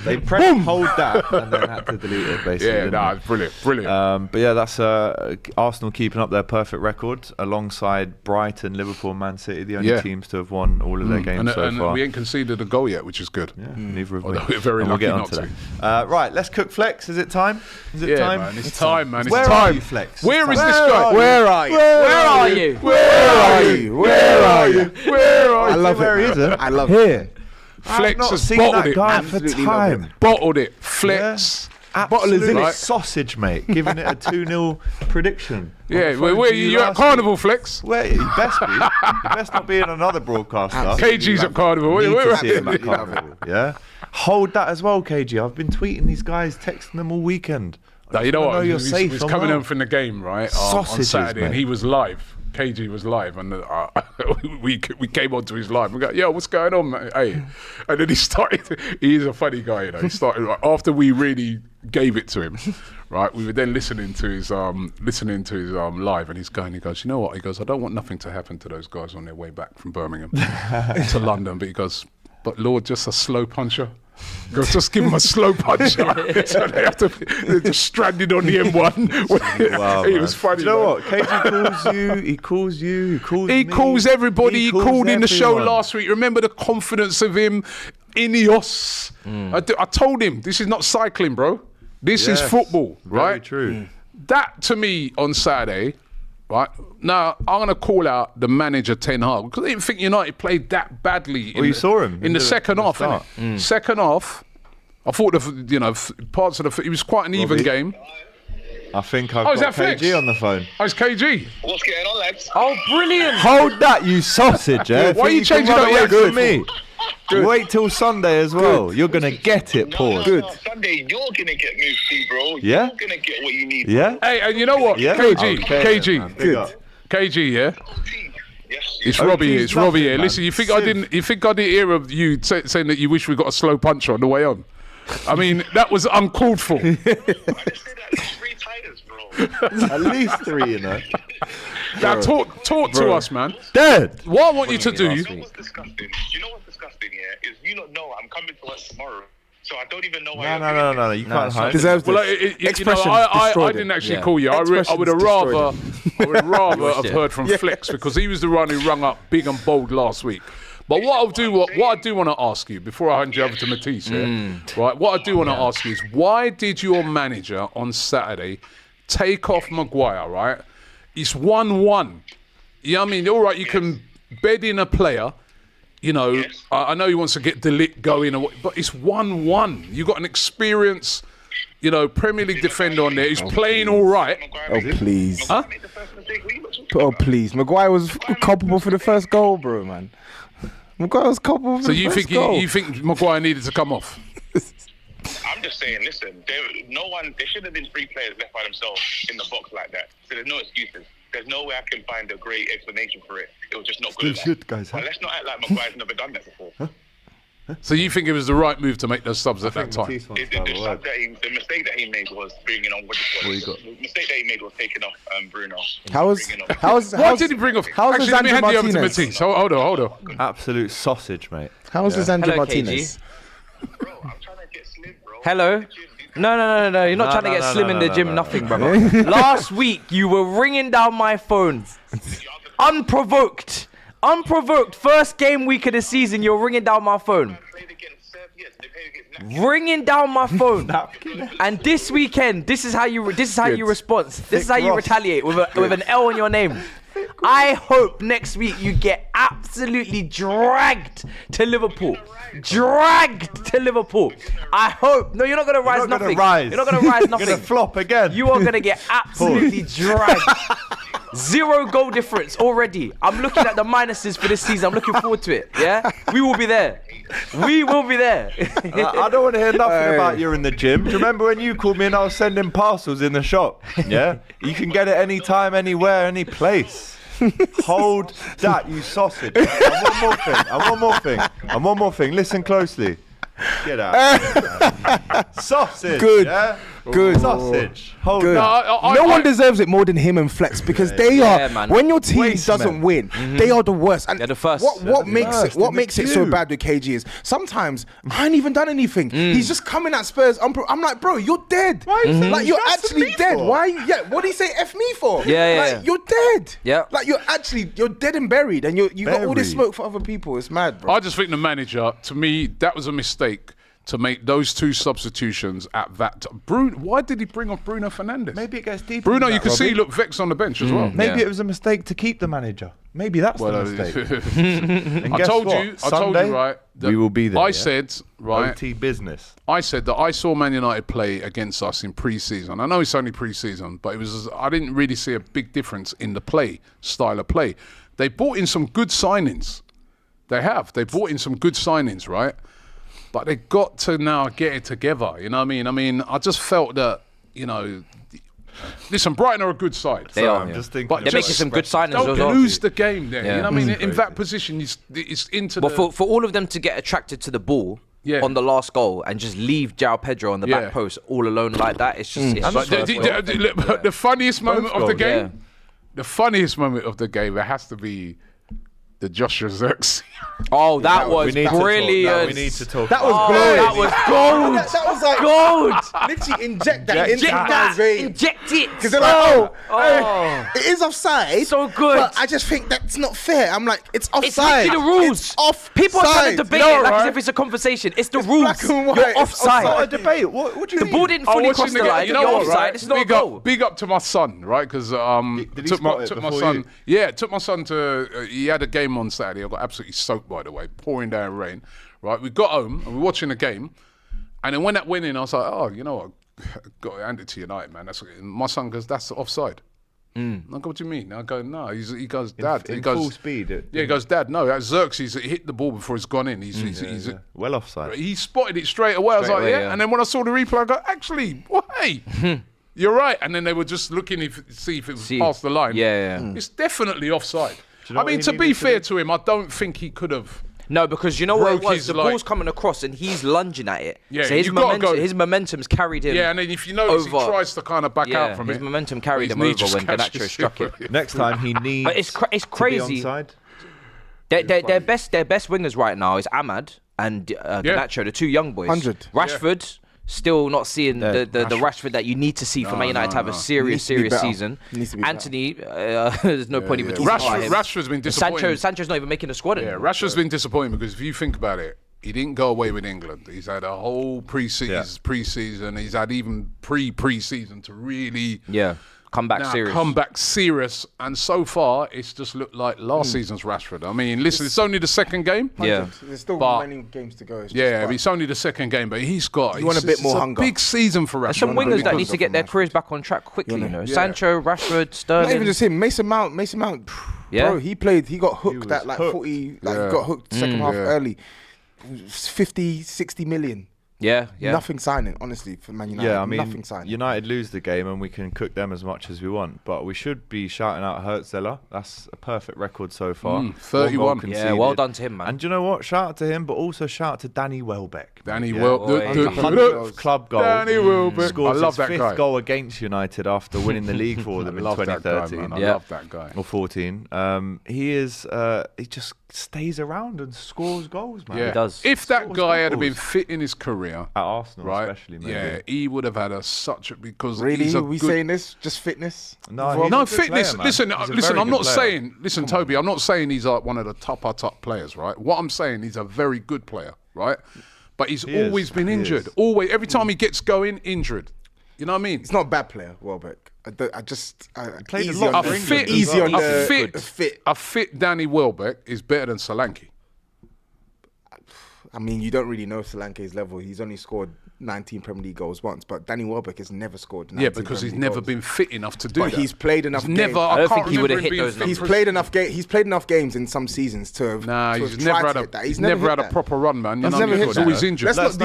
They pressed hold that and then had to delete it, basically. It's brilliant. But yeah, that's Arsenal keeping up their perfect record alongside Brighton, Liverpool, Man City, the only teams to have won all of their games so far. And we ain't conceded a goal yet, which is good. Yeah, neither have we. Although we're very lucky we'll get not onto to. that. Right, let's cook Flex. Is it time? Is it time? Man, it's time, man. It's Where time. are you, Flex? Where is this guy? Where are you? Where are you? Where are you? Where are you? Where are you? I love Where it. is it? I love Here. Flex I've not has seen bottled that it. guy for Absolutely time. love Bottled it. Flex. Absolute Right. sausage, mate. Giving it a 2-0 prediction. Yeah, where you at Carnival, Flex? Where you best be. You best not be in another broadcaster. KG's at Carnival. Need Where to at? see him at Carnival. Yeah. Hold that as well, KG. I've been tweeting these guys, texting them all weekend. No, you know what? You're He's safe and coming well. home from the game, right? On Sausages, Saturday, and mate. he was live. KG was live, and we came onto his live. We go, yo, what's going on, mate? Hey, and then he started. He's a funny guy, you know. He started after we really gave it to him, right? We were then listening to his live, and he's going. He goes, you know what? He goes, I don't want nothing to happen to those guys on their way back from Birmingham to London, but he goes, but Lord, just a slow puncher. He goes, just give them a slow punch. So they're just stranded on the M1. Wow, it man. was funny. Do you know man. what? KG calls you, he calls you, he calls He me, calls everybody. He calls called in the show everyone. last week. Remember the confidence of him? Ineos. I told him, this is not cycling, bro. This is football, right? Very true. That, to me, on Saturday, right? Now, I'm going to call out the manager, Ten Hag, because I didn't think United played that badly. Well, you saw him in the second half, start. innit? Second half, I thought, parts of it was quite an even game. I think I've is got that KG Flex? on the phone. Oh, it's KG. What's going on, lads? Oh, brilliant. Hold that, you sausage, eh? Why are you Think changing can up run your away good? from me? Wait till Sunday as well. You're going to get it, pause. No, Sunday, you're going to get moved too, bro. Yeah? You're going to get what you need. Yeah? Hey, and you know what? Yeah? KG, Okay, KG, man. Big up. KG, yeah? Yes. It's OT's Robbie here. It's Robbie here. nothing, Listen, man. you think I didn't? You think I didn't hear of you saying that you wish we got a slow puncher on the way on? I mean, that was uncalled for. I just said that 3 titles, bro. At least 3, you know. Now talk to us, man. Dead. What I want you to do. You know what's disgusting? You know what's disgusting here is you don't know I'm coming to work tomorrow, so I don't even know why. No. You can't hide. Deserves Well, this. I didn't actually call you. I would have rather have heard from Flex because he was the one who rung up big and bold last week. But what I do want to ask you before I hand you over to Matisse, right? What I do want to ask you is why did your manager on Saturday take off Maguire? Right, it's 1-1. Yeah, I mean, all right, you can bed in a player. You know, I know he wants to get Delict going, but it's 1-1. You got an experienced, Premier League defender on there who's playing all right. Oh, please. Huh? Oh, please. Maguire was culpable for the first goal, bro, man. Maguire was culpable for So the you first think goal. you think Maguire needed to come off? I'm just saying, listen, there should have been 3 players left by themselves in the box like that. So there's no excuses. There's no way I can find a great explanation for it. It was just not good enough. guys. But let's not act like Maguire's never done that before. So you think it was the right move to make those subs at that time? The mistake that he made was bringing on the mistake that he made was taking off Bruno. What did he bring off? Actually, let me hand you over to Matisse. Hold on. Absolute sausage, mate. How was Lisandro Hello, Martinez? Bro, I'm trying to get slim, bro. Hello? No. You're not trying to get slim in the gym, nothing, brother. Last week, you were ringing down my phone. Unprovoked. First game week of the season, you're ringing down my phone. Ringing down my phone. And this weekend, this is how you respond. This is how you retaliate with an L on your name. I hope next week you get absolutely dragged to Liverpool. I hope. No, you're not going to rise nothing. You're not going to rise nothing. You're going to flop again. You are going to get absolutely dragged. 0 goal difference already. I'm looking at the minuses for this season. I'm looking forward to it. Yeah? We will be there. I don't want to hear nothing about you in the gym. Do you remember when you called me and I was sending parcels in the shop? Yeah? You can get it anytime, anywhere, any place. Hold that, you sausage. And one more thing. Listen closely. Get out. Sausage. Good. Yeah? Good. Sausage. Hold Good. that. No one deserves it more than him and Flex because they are. man. When your team Waste doesn't men. win, they are the worst. And They're the first. What makes it? What in the makes it so queue. bad with KG is sometimes I ain't even done anything. He's just coming at Spurs. I'm like, bro, you're dead. Why are you saying Like you're that's actually me dead. for? Why? Yeah. What do you say? F me for? Yeah. Like you're dead. Yeah. Like you're dead and buried, and you got all this Buried. smoke for other people. It's mad, bro. I just think the manager, to me, that was a mistake to make those 2 substitutions at that time. Why did he bring off Bruno Fernandes? Maybe it gets deeper. Bruno, than you that, can see he Robbie. looked vexed on the bench as well. Maybe Yeah. it was a mistake to keep the manager. Maybe that's the mistake. And I guess told what? you, Sunday, right? that we will be there. I yeah? said, right? OT business. I said that I saw Man United play against us in pre-season. I know it's only pre-season, but I didn't really see a big difference in the style of play. They brought in some good signings. They brought in some good signings, right? But they got to now get it together. You know what I mean? I just felt that, listen, Brighton are a good side. They are. I'm just thinking. But They're making some good signings as Don't well. lose the game there. Yeah. You know what I mean? In that position, it's into But the... for all of them to get attracted to the ball on the last goal and just leave João Pedro on the back post all alone like that, it's just. It's But just the funniest moment of the goals, game, the funniest moment of the game, it has to be the Joshua Zirkzee. Oh, that was we need to talk. brilliant. We need to talk. That was about glorious. That was gold. That was like Gold. literally inject that into Inject the that. guy's vein. Inject it. Because they're like, it is offside. So good. But I just think that's not fair. I'm like, it's offside. It's literally the rules. It's offside. People are trying to debate No, it like as right? if it's a conversation. It's the It's rules. black and white. You're It's offside. Not a debate. What do you The mean? ball didn't fully cross the line. You You're know what, offside. right? It's not a goal. Big up to my son, right? Because Did he took my spot it son. before you? Yeah, took my son to. He had a game on Saturday. I got absolutely soaked, by the way, pouring down rain. Right, we got home and we're watching the game, and then when that went in, I was like, oh, you know what? Got to hand it to United, man. My son goes, that's offside. I go, what do you mean? I go, no. He goes, Dad. In he goes, full speed. Yeah, he goes, Dad. No, Zirkzee's hit the ball before it's gone in. He's well offside. he spotted it straight away. I was Straight like, away, yeah. yeah. And then when I saw the replay, I go, actually, why? You're right. And then they were just looking to see if it was past the line. Yeah. It's definitely offside. you know I mean, what he to be needed to fair do? to him, I don't think he could have. No, because you know what it Broke was? his, The like- ball's coming across and he's lunging at it. Yeah, so his you gotta go. his momentum's carried him. Yeah, and then if you notice, he over. tries to kind of back out from his it. momentum carried His him knee over just when Garnacho catches struck him. it. Next time he needs. But it's To crazy. be onside. Their best wingers right now is Ahmad and Garnacho, the 2 young boys. 100. Rashford. Still not seeing the Rashford that you need to see for Man United to have a serious Needs to be better. season. Needs to be Anthony, there's no point even talking about him. Rashford's been disappointing. Sancho's not even making the squad Yeah, anymore. Rashford's been disappointing because if you think about it, he didn't go away with England. He's had a whole pre-season. He's had even pre-season to really come back serious. And so far, it's just looked like last season's Rashford. I mean, listen, it's only the second game. Yeah. There's still many games to go. It's only the second game, but he's got. You want a bit more hunger. Big season for Rashford. There's some wingers that need to get their Rashford. careers back on track quickly, you know. Yeah. Sancho, Rashford, Sterling. Not even just him. Mason Mount. Yeah. Bro, he got hooked at like hooked. 40. Like he got hooked second half early. 50, 60 million. Yeah. Nothing signing, honestly, for Man United. Yeah, I mean, nothing signing. United lose the game and we can cook them as much as we want, but we should be shouting out Hertzler. That's a perfect record so far. 31. One goal Yeah, conceded. well done to him, man. And do you know what? Shout out to him, but also shout out to Danny Welbeck. Danny Yeah. Welbeck. boy. 100th club goal. Danny Welbeck. I Scores love his that 5th guy. goal against United after winning the league for them in love that guy, 2013. man. I Yeah. love that guy. Or 14. He just stays around and scores goals, man. Yeah. He does. If that Scores guy had goals. been fit in his career, At Arsenal, right? especially, maybe. Yeah, he would have had such a because Really? he's a Are we good, saying this? Just fitness? No, Well, he's No, a good fitness. player, man. Listen, He's a listen. very I'm good not player. saying. Listen, Toby. I'm not saying he's like one of the top players, right? What I'm saying, he's a very good player, right? But he's He always is. been He injured. is. Always, every time he gets going, injured. You know what I mean? He's not a bad player, Welbeck. played a easy lot on for the- England as easy well. on the fit. A fit Danny Welbeck is better than Solanke. I mean, you don't really know Solanke's level. He's only scored 19 Premier League goals once, but Danny Welbeck has never scored 19 Yeah, because he's Premier League never goals. been fit enough to do But that. he's played enough games. Never. I don't think he would have hit being those fit He's for- played enough He's played enough games in some seasons to have. Nah, to he's have never tried had to a. hit that. He's never had a hit proper run, man. He's never hit He's that. always injured. Let's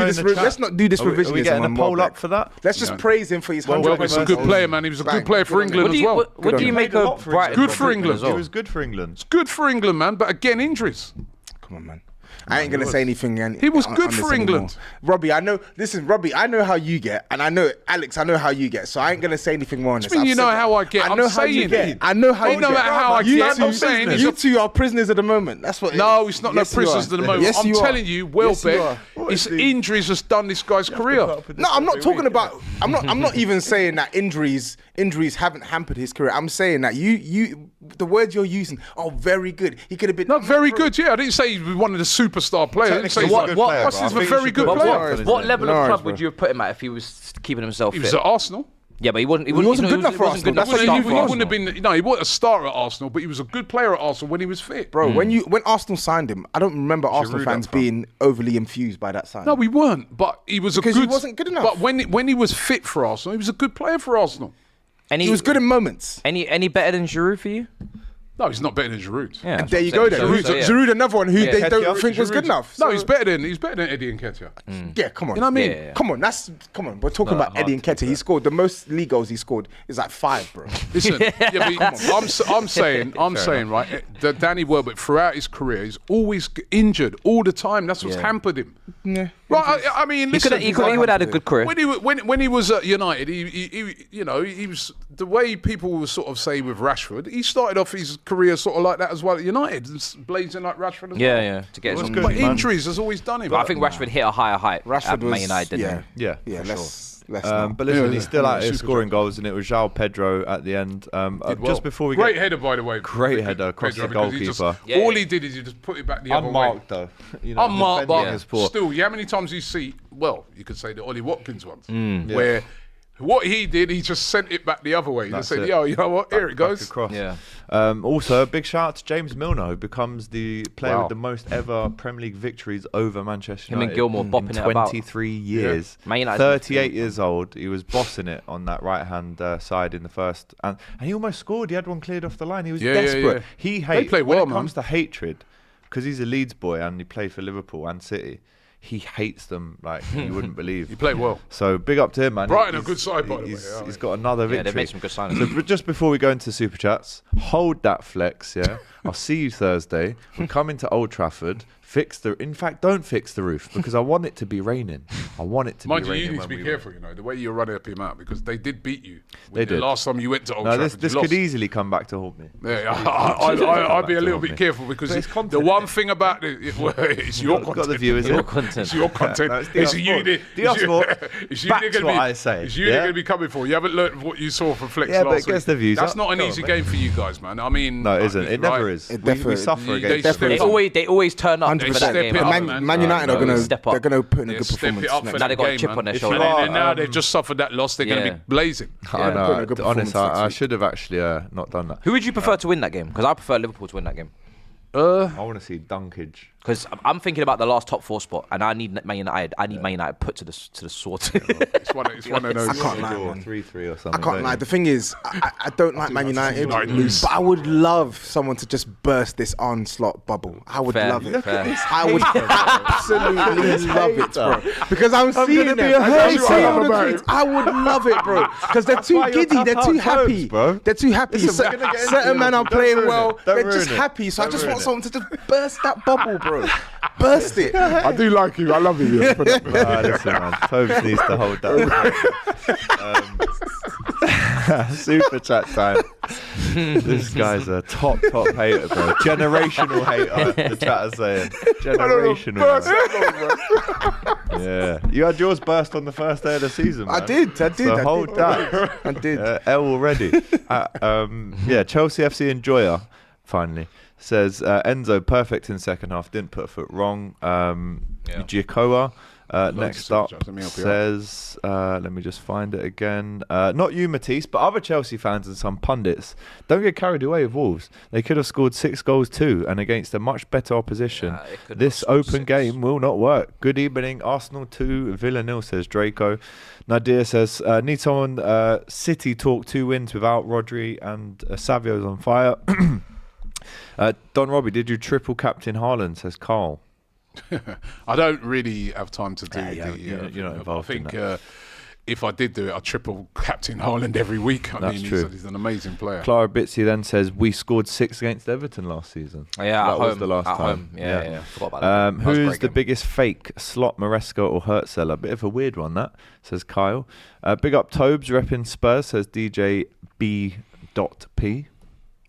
not do this Are we revisionism getting a on poll Welbeck. up for that? Let's just praise him for his 100. Welbeck's a good player, man. He was a good Bang. player for Good on England him. as well. What do you make of Brighton? Good for England. as He well? was good for England. It's good for England, man. But again, injuries. Come on, man. I ain't gonna say anything. He was on good this for anymore. England. Robbie. Robbie. I know how you get, and I know Alex. I know how you get. So I ain't gonna say anything more on this. What do you mean you I've know said how that. I get? I know I'm how you saying get. it. I know how You you know get. how I You get. two- I'm saying is you two are prisoners of the moment. That's what. No, it's not Yes, no you prisoners are. at the moment. Yes, I'm you are. telling you, Yes, you Welbeck, are. his injuries has done this guy's career. No, I'm not talking about. I'm not even saying that injuries haven't hampered his career. I'm saying that the words you're using are very good. He could have been Not very good, yeah. I didn't say he was one of the superstar players. I didn't say Technically, he's a good player, What's bro. he's I a think very he's a good good player. player. What level No of worries, club bro. would you have put him at if he was keeping himself He fit? was at Arsenal. Yeah, but he wasn't. He wasn't good enough for Arsenal. That's Well, what he you wouldn't have been. No, he wasn't a star at Arsenal, but he was a good player at Arsenal when he was fit. Bro, when Arsenal signed him, I don't remember Arsenal Giroud fans up front. being overly enthused by that sign. No, we weren't. But he was Because a he good. wasn't good enough. But when he was fit for Arsenal, he was a good player for Arsenal. He was good in moments. Any better than Giroud for you? No, he's not better than Giroud. Yeah, And there you go. Then Giroud, another one who they don't think was good enough. No, So- he's better than Eddie Nketiah. Yeah, come on. You know what I mean? Yeah. Come on, we're talking about Eddie Nketiah. He scored the most league goals he scored is like 5, bro. Listen, I'm saying, right, that Danny Welbeck throughout his career, he's always injured all the time. That's what's hampered him. Yeah. Right, I mean, listen, He would have had a good career. when he was at United, he was the way people were sort of saying with Rashford. He started off his career sort of like that as well at United, blazing like Rashford as well. Yeah. To get some. But injuries has always done him. But I think Rashford hit a higher height at Rashford Man was United. Didn't he? Yeah. Yeah, for let's sure. not. But listen, Yeah, he's still out here super scoring job. goals, and it was João Pedro at the end. Did well. Just before we great get header, by the way. Great header across the because he goalkeeper. all he did is he just put it back the other way. Unmarked though. You know, Unmarked, defending but is poor. still, how many times you see, well, you could say the Ollie Watkins ones, where what he did, he just sent it back the other way. He just said, it. yo, you know what, here it Back goes. across. Yeah. Also, a big shout out to James Milner, who becomes the player Wow. with the most ever Premier League victories over Manchester Him and United. Gilmour bopping in it about. 23 years. Man United 38 years old. He was bossing it on that right-hand side in the first. And he almost scored. He had one cleared off the line. He was desperate. Yeah. He They hates, play when well, it man. comes to hatred, because he's a Leeds boy and he played for Liverpool and City, he hates them like you wouldn't believe. He played well. So big up to him, man. Brighton a He's- good side, by the way, he's- aren't He's they? got another victory. Yeah, they've made some good signings. So just before we go into super chats, hold that flex, yeah. I'll see you Thursday. We're coming to Old Trafford. Don't fix the roof because I want it to be raining. I want it to Mind be you, raining. you need to when be we careful, you know, the way you're running up him out, because they did beat you. They The did. last time you went to Old No, Trafford, this you could lost. easily come back to haunt me. Yeah, I'd be a little bit careful because But it's the content, one innit? thing about it, it's your Got content. the viewers. Your in. content. It's your content. No, it's it's Diaz you. fault. that- Diaz it's you- fault. it's you Backs they're gonna what be- I say, It's you yeah? they're going to be coming for. You haven't learned what you saw from Flex Yeah, but last it gets week. the views That's up. not an Go on, easy mate. game for you guys, man. I mean, No, it isn't. It never right. is. It We definitely- suffer They against step They it up. always turn up for that step game. it up, Man, man. Man United are gonna Step up. they're gonna put in a Yeah, good step performance. it up for next Now they got a game, chip man. on their If shoulder. you are- And now they've just suffered that loss. They're going to Yeah. be blazing. I put in a know. good Honest, performance I next should have actually not done that. Who would you prefer to win that game? Because I prefer Liverpool to win that game. I want to see dunkage. Because I'm thinking about the last top 4 spot, and I need Man United. I need Man United put to the sword. It's one of those. I can't lie, Or man. 3-3 or I something. can't lie. The thing is, I don't like Man United, United lose. but I would love someone to just burst this onslaught bubble. I would Fair, love it. fair. I would absolutely love it, bro. Because I'm seeing gonna them. be a I'm hater. seeing all the About tweets. I would love it, bro. Because they're too why you're giddy. They're tough too out happy, terms, bro. They're too happy. Listen, we're gonna get into Certain it, men are don't playing ruin well. it. Don't They're just ruin it. happy. So I Don't just ruin want it. someone to just burst that bubble, bro. Burst it. I do like you. I love you. Listen, man. Tobes needs to hold that. Super chat time. This guy's a top hater, bro. Generational hater. The chat is saying. Generational. Man. Yeah. You had yours burst on the first day of the season, man. I did. So hold that. I did. L already. Chelsea FC enjoyer finally says Enzo perfect in second half, didn't put a foot wrong. Giacoa Next up says, let me just find it again. Not you, Matisse, but other Chelsea fans and some pundits. Don't get carried away with Wolves. They could have scored 6 goals too, and against a much better opposition. This open game will not work. Good evening, Arsenal 2, Villa 0, says Draco. Nadir says, need someone City talk 2 wins without Rodri and Savio's on fire. Don Robbie, did you triple captain Haaland, says Carl. I don't really have time to do you're not involved. I think if I did do it, I'd triple captain Haaland every week. That's true. He's an amazing player. Clara Bitsy then says, we scored 6 against Everton last season. Yeah, that at was home, the last at time. Home. Yeah. Forgot about that. Who's the biggest fake, Slot, Maresca or Hurtseller? Bit of a weird one, that, says Kyle. Big up Tobes, repping Spurs, says DJ B.P.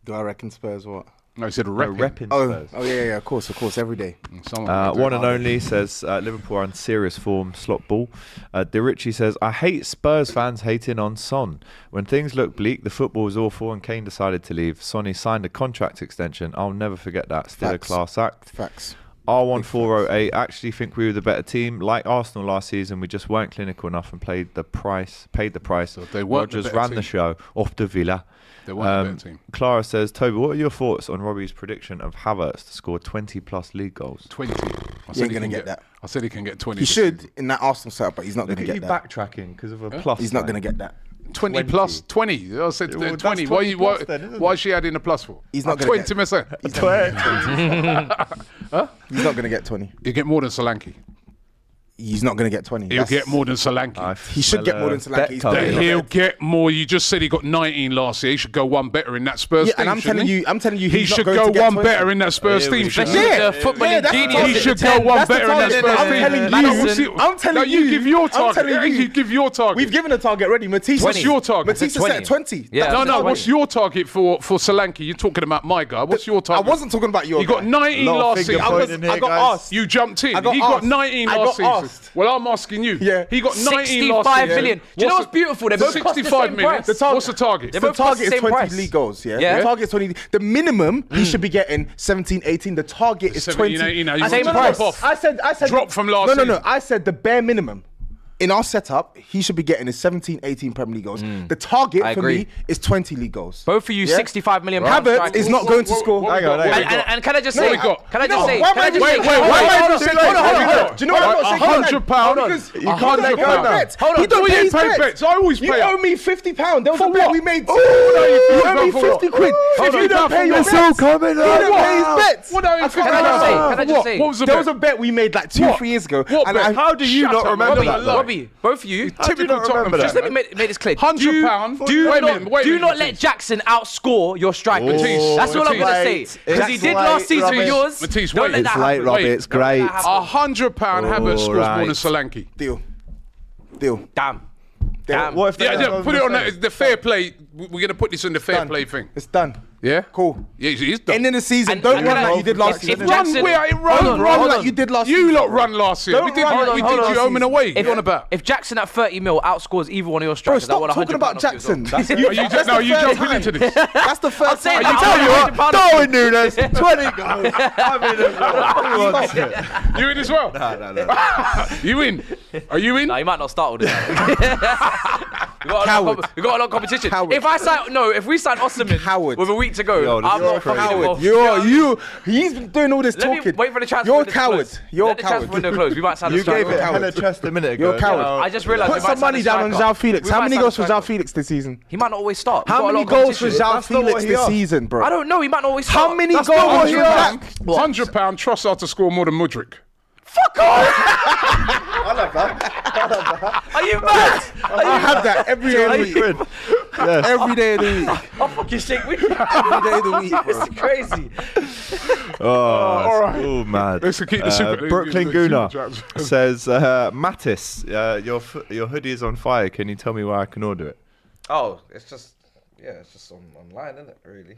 Do I reckon Spurs what? No, he said repping. Oh yeah, of course, every day. One and only says Liverpool are in serious form, slot ball. De Ricci says, I hate Spurs fans hating on Son. When things look bleak, the football was awful and Kane decided to leave. Sonny signed a contract extension. I'll never forget that. Still a class act. Facts. R1408, actually think we were the better team. Like Arsenal last season, we just weren't clinical enough and paid the price. So they weren't Rodgers the better ran team. the show off the Villa. They weren't the better team. Clara says, Toby, what are your thoughts on Robbie's prediction of Havertz to score 20 plus league goals? 20. He ain't gonna get that. I said he can get 20. He should in that Arsenal setup, but he's not Look gonna at get you that. backtracking because of a plus. He's not sign. gonna get that. 20 plus 20. I said Well, 20. that's Why 20 plus then, isn't why it? is she adding a plus for? He's not gonna 20%. He's not gonna get 20. You get more than Solanke. He's not gonna get 20. He'll get more than Solanke. He should get more than Solanke. He's better. He'll get more. You just said he got 19 last year. He should go one better in that Spurs team. And I'm telling you, he he's should not go going to get one 20. better in that Spurs team. Especially with the footballing genius. He should go one better in that Spurs I'm team. telling you. I'm telling you. You give your target. I'm telling you. You give your target. We've given a target already. Matisse. What's your target? Matisse is set at 20. Yeah. No. What's your target for Solanke? You're talking about my guy. What's your target? I wasn't talking about your You got 19 last season. I got asked. You jumped in. I got He got asked. 19 I last got season. asked. Well, I'm asking you. Yeah. He got 19 last 65 season. million. Do you know what's beautiful? They both cost the 65 same million. price. What's the target? They The both cost target the is same 20 price. league goals, yeah? Yeah. The target is 20. The minimum he should be getting 17, 18. The target is 20. 17, 18. Now you Same want to price. drop off. I said Drop from last No. season. I said the bare minimum. In our setup, he should be getting his 17, 18 Premier League goals. The target I for agree. me is 20 league goals. Both of you, Yeah? 65 million Havertz strikers. is not going to score. Hang on. And can I just say? we got? Can I just say? Why Can I am I just say? doing- wait, Hold on. wait. Do you know what I'm not saying? £100. Because You can't let go now. bets. Hold on. He don't We pay ain't his pay bets. bets. I always You pay owe up. me £50. There was For a bet what? we made. Oh, You no, owe me for what? 50 quid. If you don't pay your It's bets, all he don't pay his bets. What are you Can I just say? Can I just say? What was the There bet? was a bet we made like 2-3 years ago. What and bet? How do you Shut not up, remember Robbie. that? Robbie, both of you. Typical not Tottenham remember fan. Just let me make this clear. £100. Do Wait a not, minute, do not let Jackson outscore your strikers. Matisse, That's all I'm Matisse. gonna say. Because he did last season with yours. Matisse, Don't wait. let that It's happen. late, Robbie. It's great. £100 Havertz scores more right. than Solanke. Deal. Damn. What if Yeah, put it on the fair play. We're going to put this in the fair play thing. It's done. Yeah? Cool. Yeah, he's done. End of the season. And- Don't and run can I- like you did last if season. Jackson- Run like you did last season. You lot run last year. Don't We did run like we you did did you last home and away. If, What on about? if Jackson at 30 mil outscores either one of your Bro, strikers, I stop want £100 talking about off you as Jackson. well. Are you That's no, the you third jumping time. into this? That's the first saying time. that. Tell you £100 what, Darwin Nunes, 20 goals. Who wants it? You in as well? No. You in? Are you in? No, he might not start with it. We got a lot of competition. Coward. If we sign Osimhen Coward. with a week to go, Yo, I'm you're not fucking crazy. involved. He's been doing all this Let me talking. wait for the transfer You're a window to coward. close. You're a Let the transfer coward. window close. We might sign a You gave striker. it hella chest a minute ago. You're a coward. I just realised Put we might some sign money a down on striker. Zhao Felix. We How might many sign a goals for striker. Zhao Felix this season? He might not always start. How many goals for Zhao Felix this season, bro? I don't know. He might not always start. How many That's goals not what was he that? £100 Trossard to score more than Mudryk. Fuck off! I love that. Are you mad? I have that every day of the week. Yes. Every day of the week. I'll fucking shake with Every day of the week, bro. It's crazy. All right. Oh, mad. Let's keep the super- Brooklyn the super Guna chats. says, Mattis, your hoodie is on fire. Can you tell me where I can order it? Oh, it's just Yeah, it's just online, isn't it? Really.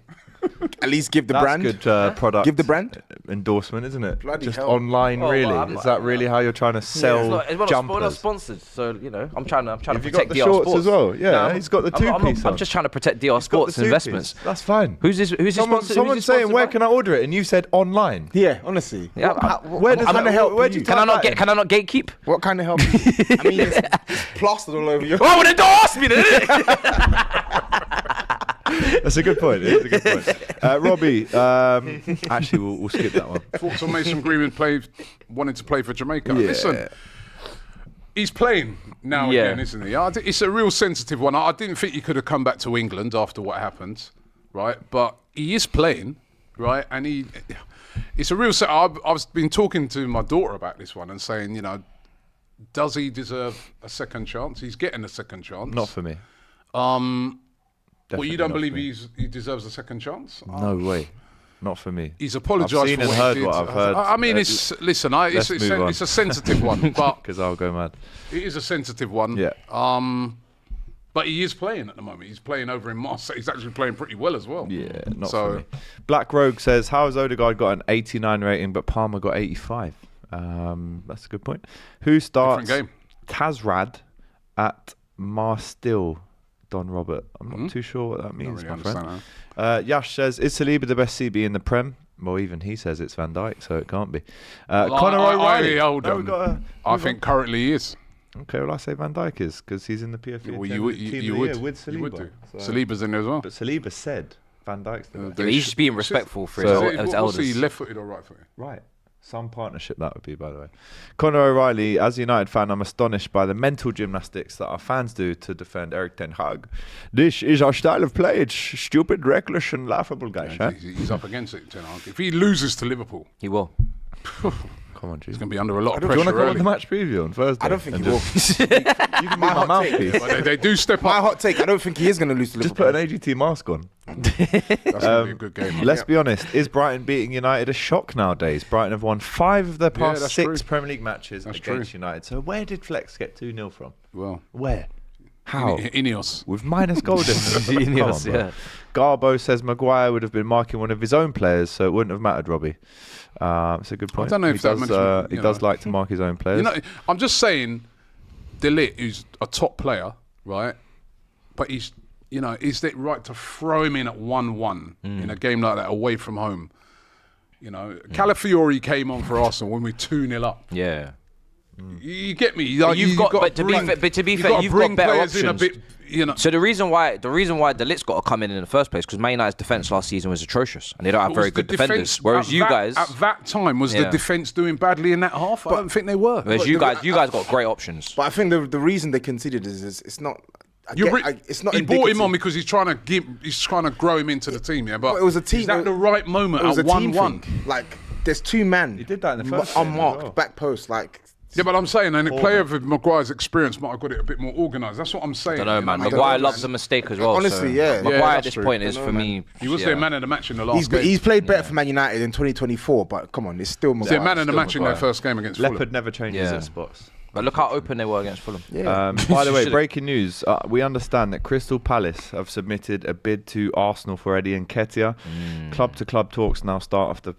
At least give the That's brand. good product. Give the brand endorsement, isn't it? Bloody just hell. online, Oh, really. well, Is that really how you're trying to sell It's not jumpers? sponsored, so you know I'm trying to Have you protect got the DR shorts Sports as well? Yeah, No, he's got the two-piece I'm on. just trying to protect DR Got Sports the investments. two-piece. That's fine. Who's this Someone's sponsored saying, where by? can I order it? And you said online. Yeah, honestly. Yeah, Where does that help? Where do you Can I type that in? Can I not gatekeep? What kind of help? I mean, it's plastered all over you. Oh, well, then don't ask me then. That's a good point. It is a good point. Robbie, actually, we'll skip that one. Thoughts on Mason Greenwood wanting to play for Jamaica? Yeah. Listen, he's playing now again, isn't he? It's a real sensitive one. I didn't think he could have come back to England after what happened, right? But he is playing, right? And it's a real. I've been talking to my daughter about this one and saying, you know, does he deserve a second chance? He's getting a second chance. Not for me. Well, you don't Definitely believe not he deserves a second chance? No way. Not for me. He's apologised I've seen for and what heard he did. what I've heard. I mean, it's a sensitive one, but because I'll go mad. it is a sensitive one. Yeah. But he is playing at the moment. He's playing over in Marseille. He's actually playing pretty well as well. Yeah, not for me. Black Rogue says, how has Odegaard got an 89 rating but Palmer got 85? That's a good point. Who starts Different game. Tazrad at Marstill? Don Robert. I'm not too sure what that means, really my friend. Yash says, is Saliba the best CB in the Prem? Well, even he says it's Van Dijk, so it can't be. Conor O'Reilly. I think currently he is. Okay, well, I say Van Dijk is because he's in the PFA Well, team you of the would. year with Saliba. You would do. So- Saliba's in there as well. But Saliba said Van Dijk's the best. Yeah, he's just being respectful for his What's elders. he, left-footed or right-footed? Right. Some partnership that would be, by the way. Conor O'Reilly, as a United fan, I'm astonished by the mental gymnastics that our fans do to defend Eric Ten Hag. This is our style of play. It's stupid, reckless, and laughable, guys. Yeah, he's up against it, Ten Hag. If he loses to Liverpool, he will. Come on, he's going to be under a lot of do pressure. you want to call early. the match preview on Thursday? I don't think he just- will. You can be my mouthpiece. But they do step My up. hot take, I don't think he is going to lose to Just Liverpool. put an AGT mask on. That's going to be a good game. Let's be honest. Is Brighton beating United a shock nowadays? Brighton have won 5 of their past that's 6 true. Premier League matches That's against true. United. So where did Flex get 2-0 from? Well, Where? How? Ineos. With minus goal difference. Ineos, Come on, bro. yeah. Garbo says Maguire would have been marking one of his own players, so it wouldn't have mattered, Robbie. It's a good point. don't know if he that does, makes me- he does like to mark his own players. You know, I'm just saying, De Ligt, who's a top player, right? But he's, you know, is it right to throw him in at 1-1 in a game like that away from home? You know, Calafiori came on for Arsenal when we're 2-0 up. Yeah. You get me? Like, But to be fair, you've got better players in a options. bit, you know. So the reason why De Ligt's got to come in the first place because Man United's defense last season was atrocious and they don't have Was very the good defenders. defence Whereas at you that- guys, at that time, was the Yeah. defence doing badly in that half? I don't think they were. whereas you guys got great options. But I think the reason they conceded is it's not. It's not. He brought him indicative. on because he's trying to grow him into the team. Yeah, but It was a team. Is that the right moment It was at a team 1-1? thing. Like there's 2 men. He did that in the first game as unmarked well. back post. Like Yeah, but I'm saying, and a player with Maguire's experience might have got it a bit more organised. That's what I'm saying. I don't know, you man. I Maguire don't loves know. a mistake as well. Honestly, so yeah. Maguire Yeah, at that's this true. point is for me. He was their man of the match in the last he's game. he's played better for Man United in 2024. But come on, it's still He's their Maguire. man of the still match in their Maguire. first game against Fulham. Leopard never changes Yeah. its spots. But look how open they were against Fulham. By the way, breaking news. We understand that Crystal Palace have submitted a bid to Arsenal for Eddie Nketiah. Club-to-club talks now start after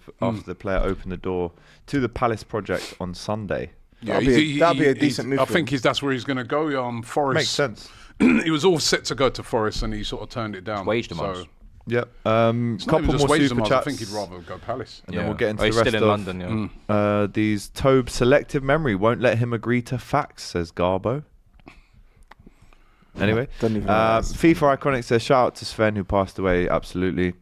the player opened the door to the Palace project on Sunday. Yeah, that'll be a decent move. I think that's where he's going to go. Forest Makes sense. He was all set to go to Forest, and he sort of turned it down. Wage demands. So, Yep. it's not even Couple just more wage super demands. chats. I think he'd rather go Palace. And then we'll get into he's the rest still in of London. Yeah. these Tobe selective memory won't let him agree to facts, says Garbo. Anyway, Don't even know FIFA Iconic says shout out to Sven who passed away. Absolutely.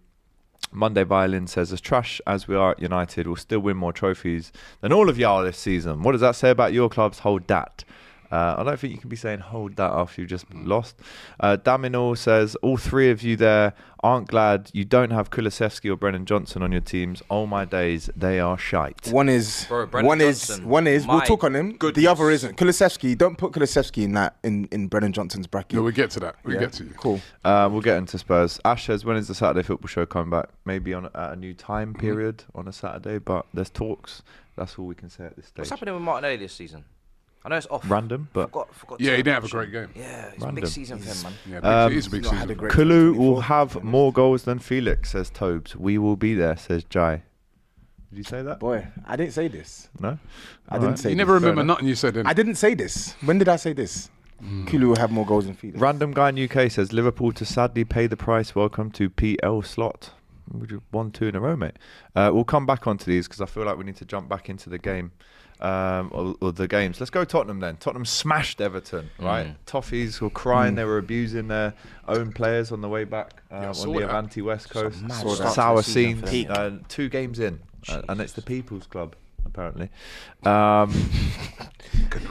Monday Violin says as trash as we are at United, we'll still win more trophies than all of y'all this season. What does that say about your clubs? Hold that. I don't think you can be saying hold that after you just lost. Daminor says all 3 of you there aren't glad you don't have Kulusevski or Brennan Johnson on your teams. Oh my days, they are shite. One is Brennan one Johnson. is we'll My talk on him. The other isn't. Kulusevski, don't put Kulusevski in that in Brennan Johnson's bracket. No, we get to that. We Yeah. get to you. Cool. We'll get into Spurs. Ash says, when is the Saturday football show coming back? Maybe at a new time period on a Saturday, but there's talks. That's all we can say at this stage. What's happening with Martinelli this season? I know it's off. Random, but Forgot Yeah, to he didn't have a mention. great game. Yeah, it's a Random. big season for him, man. Yeah, it is a big He's not had a season. great Kulu 2024, will have more goals than Felix, says Tobes. We will be there, says Jai. Did you say that? Boy, I didn't say this. No? I didn't say You this. never remember enough. nothing you said. I didn't say this. When did I say this? Kulu will have more goals than Felix. Random guy in UK says Liverpool to sadly pay the price. Welcome to PL slot. We just 1-2 in a row, mate. We'll come back onto these because I feel like we need to jump back into the game or the games. Let's go Tottenham then. Tottenham smashed Everton, right? Toffees were crying. They were abusing their own players on the way back on the Avanti West Coast. Sour scenes. 2 games in, and it's the People's Club. Apparently,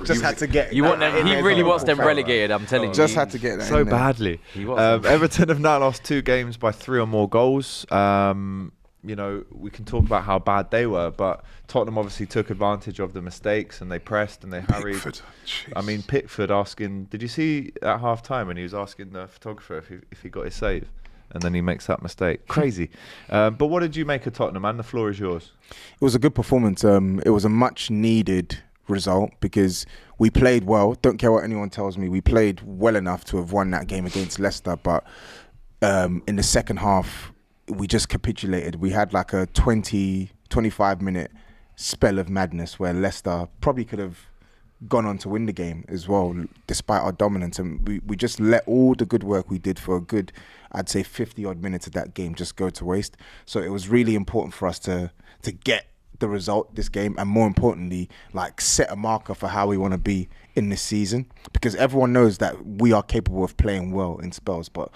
just had to get. You want them? He really wants them relegated. I'm telling you. Just had to get that so in there. badly. He wants Everton have now lost 2 games by 3 or more goals. You know, we can talk about how bad they were, but Tottenham obviously took advantage of the mistakes and they pressed and they harried. I mean, Pickford asking. Did you see at half time when he was asking the photographer if he got his save? And then he makes that mistake. Crazy. But what did you make of Tottenham, man? The floor is yours. It was a good performance. It was a much needed result because we played well. Don't care what anyone tells me. We played well enough to have won that game against Leicester. But in the second half, we just capitulated. We had like a 25 minute spell of madness where Leicester probably could have gone on to win the game as well, despite our dominance. And we just let all the good work we did for a good, I'd say 50 odd minutes of that game just go to waste. So it was really important for us to get the result this game, and more importantly, like set a marker for how we want to be in this season, because everyone knows that we are capable of playing well in spells. But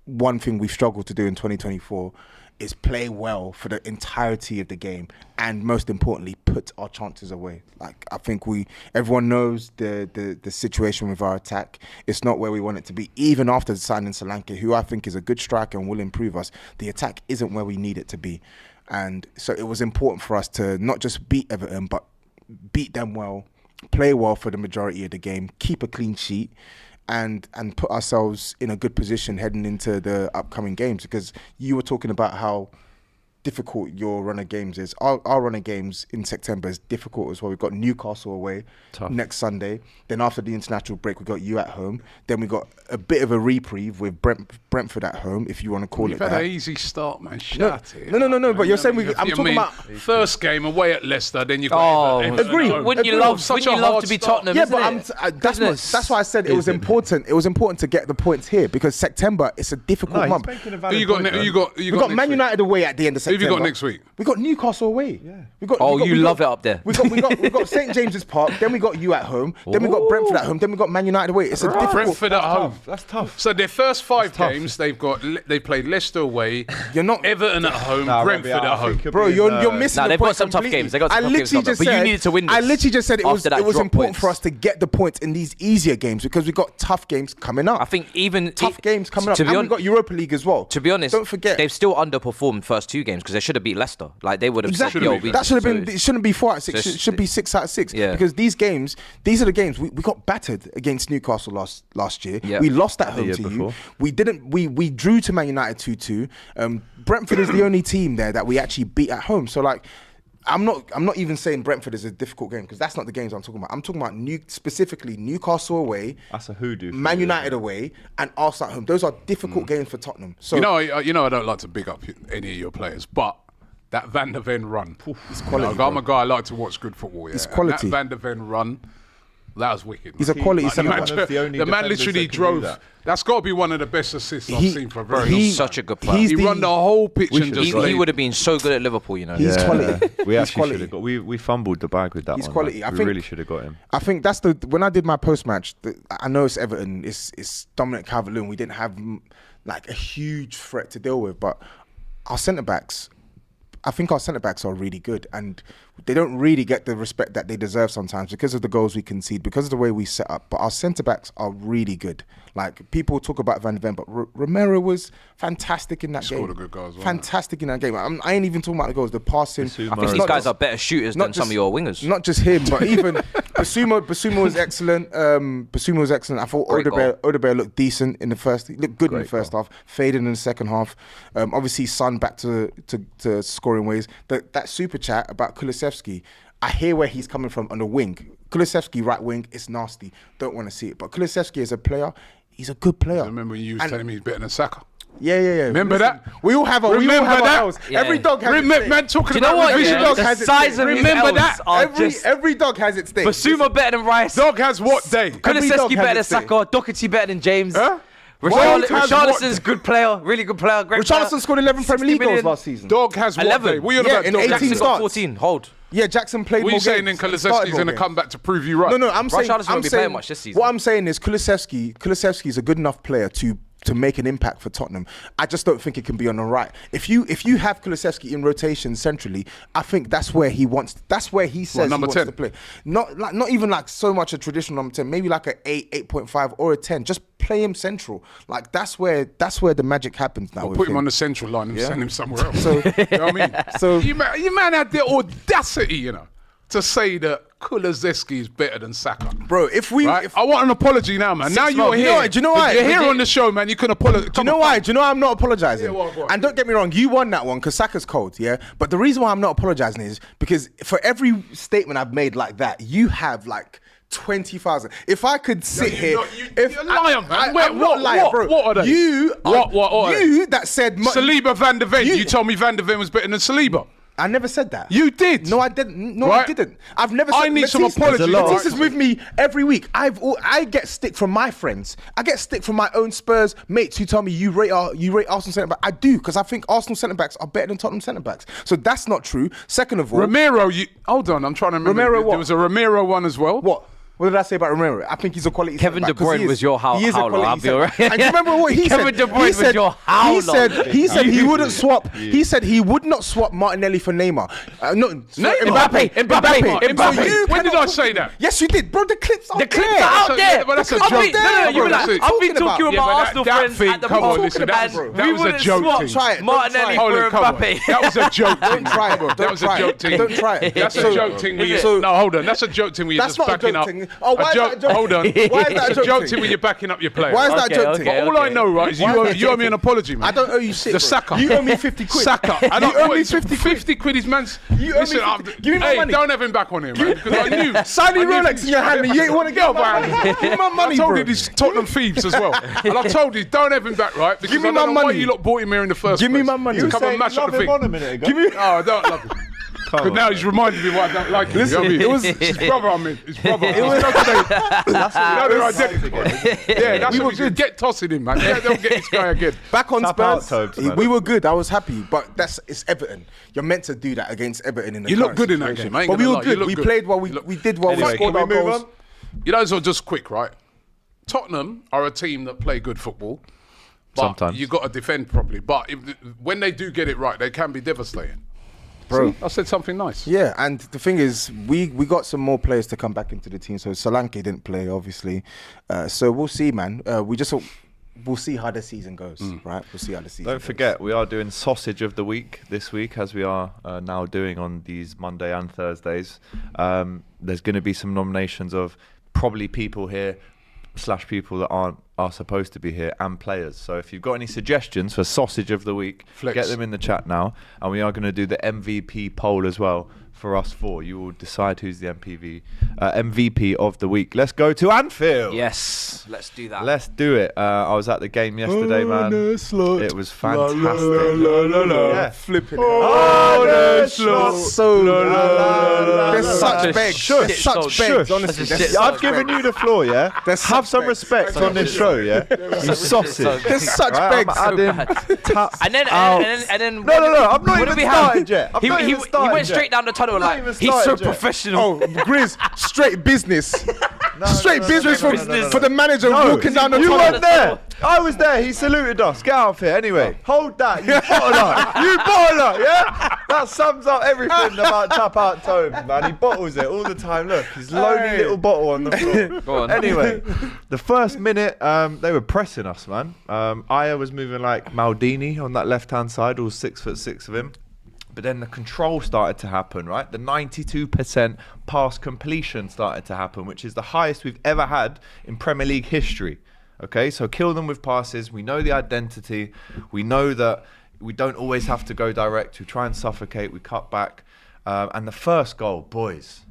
one thing we've struggled to do in 2024 is play well for the entirety of the game, and most importantly, put our chances away. Like, I think everyone knows the situation with our attack. It's not where we want it to be. Even after signing Solanke, who I think is a good striker and will improve us, the attack isn't where we need it to be. And so it was important for us to not just beat Everton, but beat them well, play well for the majority of the game, keep a clean sheet, and put ourselves in a good position heading into the upcoming games. Because you were talking about how difficult your run of games is. Our run of games in September is difficult as well. We've got Newcastle away next Sunday. Then after the international break, we got you at home. Then we got a bit of a reprieve with Brentford at home, if you want to call it that. You've had an easy start, man. Shut it. No. But you're saying I'm talking about first game away at Leicester. Then you got Everton. Agree. Wouldn't you love to be Tottenham? Yeah, but that's why I said it was important. It was important to get the points here, because September it's a difficult month. Who you got Man United away at the end of September. Who have you got next week? We got Newcastle away. Yeah. You love it up there. We got St James's Park. Then we got you at home. Then we got Brentford at home. Then we got Man United away. It's a difficult. Brentford at home. That's tough. So their first 5 games, they played Leicester away. You're not Everton at home, Brentford at home. Bro, you're missing the they've point got some tough completely. games. They got some tough games, but you needed to win this. I literally just said it was important points. for us to get the points in these easier games, because we got tough games coming up. I think even tough games coming up. And we got Europa League as well. To be honest, don't forget they've still underperformed first 2 games because they should have beat Leicester. Like they would have. Exactly. That should have been. It shouldn't be 4 out of 6. It should be 6 out of 6. Yeah. Because these are the games we got battered against Newcastle last year. Yeah. We lost at home to you. We didn't. We drew to Man United 2-2. Brentford is the only team there that we actually beat at home. So like, I'm not even saying Brentford is a difficult game, because that's not the games I'm talking about. I'm talking about specifically Newcastle away. That's a hoodoo. Man United away and Arsenal at home. Those are difficult games for Tottenham. So I don't like to big up any of your players, but that Van der Ven run, it's quality. I'm a guy I like to watch good football. Yeah, it's quality. And that Van der Ven run, that was wicked. He's a quality centre-back. The man literally drove. That's got to be one of the best assists I've seen for a very long time. He's such a good player. He run the whole pitch and just he would have been so good at Liverpool, you know. He's quality. We actually should have got. We fumbled the bag with that. He's one. quality. Like, we really should have got him. I think that's when I did my post match. I know it's Everton. It's Dominic Calvert-Lewin. We didn't have like a huge threat to deal with, but our centre backs. I think our centre-backs are really good, and they don't really get the respect that they deserve sometimes because of the goals we concede, because of the way we set up. But our centre-backs are really good. Like, people talk about Van de Ven, but Romero was fantastic in that game. Scored a good goal as well. Fantastic in that game. I ain't even talking about the goals, the passing. I think these guys are better shooters than some of your wingers. Not just him, but even Basuma was excellent. Basuma was excellent. I thought Odegaard looked decent in the first. He looked good in the first half. Faded in the second half. Obviously, Son back to scoring ways. That super chat about Kulusevski. I hear where he's coming from on the wing. Kulusevski, right wing, it's nasty. Don't want to see it. But Kulusevski as a player, he's a good player. I remember when you was telling me he's better than Saka. Yeah. Remember that? We all have our L's. Every dog has its day. Man, talking Do you know about what? division Yeah, dog the has its size day. of his Remember L's that? are just- Every dog has its day. Basuma better than Rice. Dog has what day? Every dog Kulusevski has better than its day. Saka. Doherty better than James. Huh? Dog has Richarlison's what- good player, really good player. Great player. Richarlison scored 11 Premier 60 League goals million. last season. Dog has what 11. day? What are you on Yeah, about? in Dog? 18 Jackson got starts. 14. Hold. Yeah, Jackson played What are more you saying games. then He started Kulusevski's more going to games. come back to prove you right? No, I'm saying, Richarlison won't be playing much this season. What I'm saying is Kulusevski is a good enough player to make an impact for Tottenham. I just don't think it can be on the right. If you have Kulusevski in rotation centrally, I think that's where he says number he wants 10? to play. Not even like so much a traditional number 10, maybe like a 8.5 or a 10. Just play him central. Like that's where the magic happens now. Or with put him on the central line and send him somewhere else. So, you know what I mean? So- you man had the audacity, to say that Kulusevski is better than Saka. Bro, I want an apology now, man. Now you're here. Do you know why? You're here on the show, man. You can apologize. Do you know why? Do you know why I'm not apologizing? Yeah, go on. And don't get me wrong, you won that one because Saka's cold, yeah? But the reason why I'm not apologizing is because for every statement I've made like that, you have like 20,000. If I could sit here, you're a liar, man. I'm not lying, bro. What are they? You that said Saliba Van der Ven. You told me Van der Ven was better than Saliba. I never said that. You did. No, I didn't. No, Right? I didn't. I've never said I need some apologies. Matisse's with me every week. I get stick from my friends. I get stick from my own Spurs mates who tell me you rate Arsenal centre back. I do, because I think Arsenal centre backs are better than Tottenham centre backs. So that's not true. Second of all, Romero, hold on, I'm trying to remember. Romero what? There was a Romero one as well. What? What did I say about Romero? I think he's a quality Kevin De centre-back, 'cause Bruyne was your he is a howler, quality I'll be all right. centre-back. And do you remember what he said? Kevin De Bruyne was your howler. He said he wouldn't swap. He said he would not swap Martinelli for Neymar. Mbappe. So you When did cannot I say that? Yes, you did, bro. The clips are The clips there. are out there. But that's a I've joke. been- no, you Bro, be like, that's it. I've been talking Yeah, with but my that Arsenal thing, friends at the come on, moment, listen, that and was a we wouldn't joke swap thing. Try it. Don't Martinelli try it. for Come on. Mbappe. That was a joke thing. Don't try it. That Don't was a try joke it. thing. Don't try it. That's a So- joke thing. Where you, so- no, hold on. That's a joke thing where you're That's just not a backing joke up. thing. Oh, why is that a joke Hold on. thing? Why is that a It's a joke joke thing? thing when you're backing up your player. Why is that a Okay, joke okay, thing? But all I know, right, is you owe me an apology, man. I don't owe you shit. The bro. Saka. You owe me 50 quid. Saka. You owe me 50 quid. 50 quid is man's. You owe me 50. Give me my hey, money. don't have him back on him, man. Because I knew. Sign me Rolex in your hand and you ain't want to get my money. Give me my money, I told bro. you these Tottenham thieves as well. And I told you, don't have him back, right? Because Give me I don't my know why money. you lot bought him here in the first Give place. me my money. To You come and mash up the thing. a minute ago. Give me. Oh, I don't love him. Because now he's reminded me why I don't like him. Listen, you know what I mean? it was- his brother, I mean. His brother. It was- That's what they're identical. Yeah, that's what we should get tossing him, man. Yeah, don't get this guy again. Back on Tap out, Spurs, Tobes, man. we were good. I was happy, but it's Everton. You're meant to do that against Everton in the You look current good in that situation. game, I ain't But we gonna were lie, you good. look We good. played well. We did well. Anyway, We scored can our we move goals. on? You know, so just quick, right? Tottenham are a team that play good football. But Sometimes. you got to defend properly. But when they do get it right, they can be devastating. Bro. See, I said something nice. Yeah, and the thing is, we got some more players to come back into the team. So Solanke didn't play, obviously. So we'll see, man. We'll see how the season goes, right? We'll see how the season Don't goes. forget, we are doing Sausage of the Week this week, as we are now doing on these Monday and Thursdays. There's going to be some nominations of probably people here / people that are supposed to be here, and players. So if you've got any suggestions for Sausage of the Week, Flex. get them in the chat now. And we are going to do the MVP poll as well for us four. You will decide who's the MVP of the week. Let's go to Anfield. Yes, let's do that. Let's do it. I was at the game yesterday, man. It was fantastic. Yeah. Flipping. So There's such begs. Shush, There's such shush. begs, honestly. Such a There's shit. such I've given begs. you the floor, yeah? There's Have such some begs. respect on this show, yeah? You sausage. There's such Right, begs. I'm adding tap And then, out. and then, No, I'm not what even did we have? started yet. I'm He, not he, even he started went yet. straight down the tunnel Not like, even he's so started yet. professional. Oh, Grizz, straight business. Straight no, business no, for, no, no, no. for the manager No, walking down the you tunnel. weren't there. I was there. He saluted us. Get out of here. Anyway, hold that. You bottler. You bottler, yeah? That sums up everything about Tap Out Tome, man. He bottles it all the time. Look, his lonely little bottle on the floor. Go on. Anyway, the first minute, they were pressing us, man. Aya was moving like Maldini on that left-hand side, all 6'6" of him. But then the control started to happen, right? The 92% pass completion started to happen, which is the highest we've ever had in Premier League history. Okay, so kill them with passes. We know the identity. We know that we don't always have to go direct. We try and suffocate. We cut back. And the first goal, boys,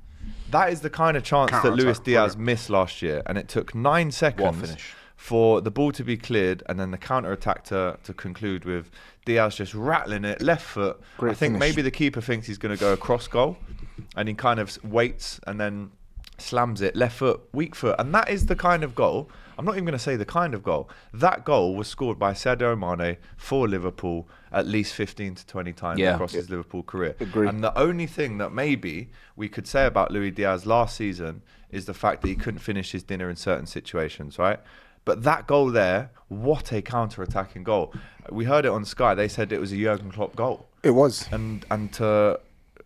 that is the kind of chance that Luis Diaz missed last year, and it took 9 seconds for the ball to be cleared and then the counter-attack to conclude with Diaz just rattling it, left foot. I think maybe the keeper thinks he's going to go across goal, and he kind of waits and then slams it, left foot, weak foot. And that is the kind of goal, I'm not even going to say the kind of goal, that goal was scored by Sadio Mane for Liverpool at least 15 to 20 times across his Liverpool career. And the only thing that maybe we could say about Luis Diaz last season is the fact that he couldn't finish his dinner in certain situations, right? But that goal there, what a counter-attacking goal. We heard it on Sky. They said it was a Jurgen Klopp goal. It was. And to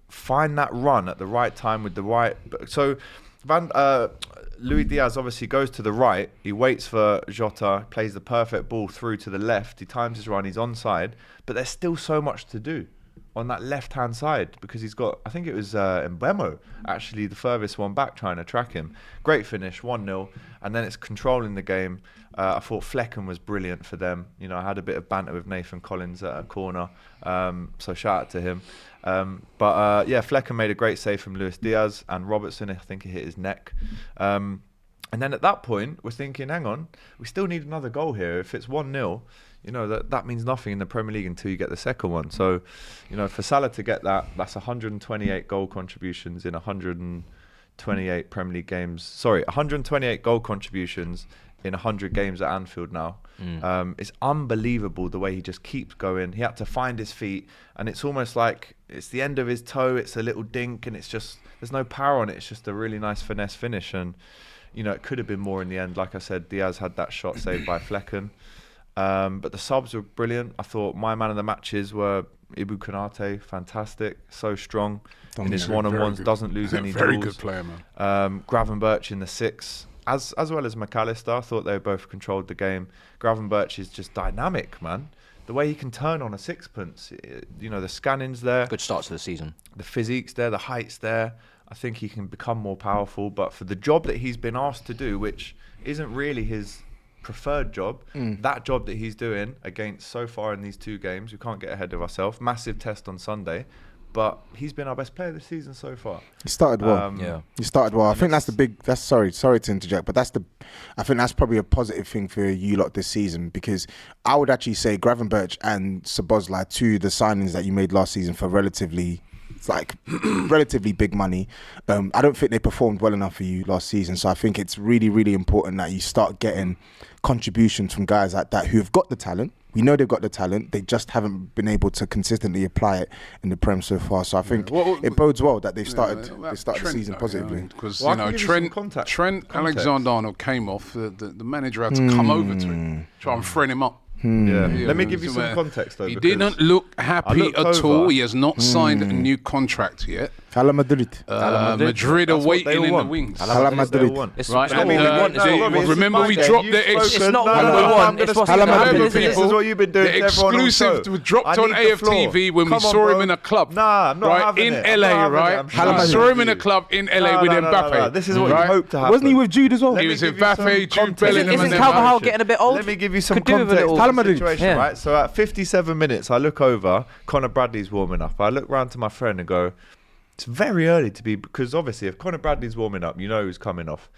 find that run at the right time with the right... So Luis Diaz obviously goes to the right. He waits for Jota, plays the perfect ball through to the left. He times his run. He's onside. But there's still so much to do on that left-hand side because he's got, I think it was Mbemo, actually the furthest one back trying to track him. Great finish, 1-0, and then it's controlling the game. I thought Flecken was brilliant for them. You know, I had a bit of banter with Nathan Collins at a corner, so shout out to him. But Flecken made a great save from Luis Diaz, and Robertson, I think he hit his neck. And then at that point, we're thinking, hang on, we still need another goal here. If it's 1-0, you know, that means nothing in the Premier League until you get the second one. So, you know, for Salah to get that's 128 goal contributions in 128 Premier League games. Sorry, 128 goal contributions in 100 games at Anfield now. It's unbelievable the way he just keeps going. He had to find his feet, and it's almost like it's the end of his toe. It's a little dink, and it's just, there's no power on it. It's just a really nice finesse finish. And, you know, it could have been more in the end. Like I said, Diaz had that shot saved by Flecken. But the subs were brilliant. I thought my man of the matches were Ibu Konate, fantastic, so strong in his one-on-ones, doesn't lose any very duels. good player, man. Gravenberch in the 6, as well as McAllister. I thought they both controlled the game. Gravenberch is just dynamic, man. The way he can turn on a sixpence, you know, the scanning's there. Good start to the season. The physique's there, the height's there. I think he can become more powerful, but for the job that he's been asked to do, which isn't really his preferred job, that job that he's doing against so far in these 2 games, we can't get ahead of ourselves. Massive test on Sunday, but he's been our best player this season so far. He started well. He started well. I think that's the big. That's sorry to interject, but I think that's probably a positive thing for you lot this season, because I would actually say Gravenberch and Szoboszlai, 2 the signings that you made last season for relatively big money. I don't think they performed well enough for you last season, so I think it's really, really important that you start getting contributions from guys like that who have got the talent. We know they've got the talent, they just haven't been able to consistently apply it in the Prem so far. So I think it bodes well that they've started the season positively. Because Trent Alexander-Arnold came off, the manager had to come over to him, try and friend him up. Let me give you some context though. He didn't look happy at all. He has not signed a new contract yet. Hala Madrid. Madrid are waiting in the wings. Hala Madrid. It's not what we want. Remember, we dropped the It's not what we want. It's what's going to happen. This is what you've been doing. The exclusive was dropped on AFTV when we saw him in a club. Nah, I'm not having in it. LA, right? We saw him in a club in LA with Mbappe. This is what you hope to happen. Wasn't he with Jude as well? He was with Mbappe, Jude Bellingham, Isn't Carvajal getting a bit old? Let me give you some context on the situation, right? So at 57 minutes, I look over, Conor Bradley's warming up. I look round to my friend and go, it's very early to be, because obviously if Conor Bradley's warming up, you know who's coming off,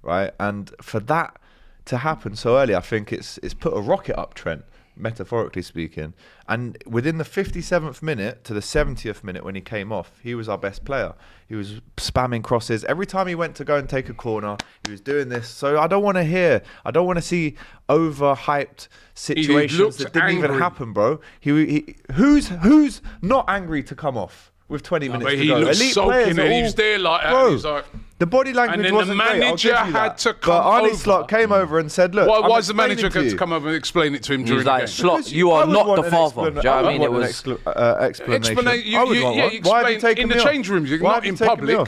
right? And for that to happen so early, I think it's put a rocket up Trent, metaphorically speaking. And within the 57th minute to the 70th minute when he came off, he was our best player. He was spamming crosses. Every time he went to go and take a corner, he was doing this. So I don't want to see overhyped situations that didn't even happen, bro. Who's not angry to come off with 20 minutes to go? Elite players are all, he was there like that. Bro, He's like, the body language wasn't great. And then the manager had to come over. But Arne over. Slot came over and said, look, why is the manager going to come over and explain it to him during the game? Slot, you are not the father. Do you know what I mean? It was explanation. Why have you taken in the change rooms, not in public.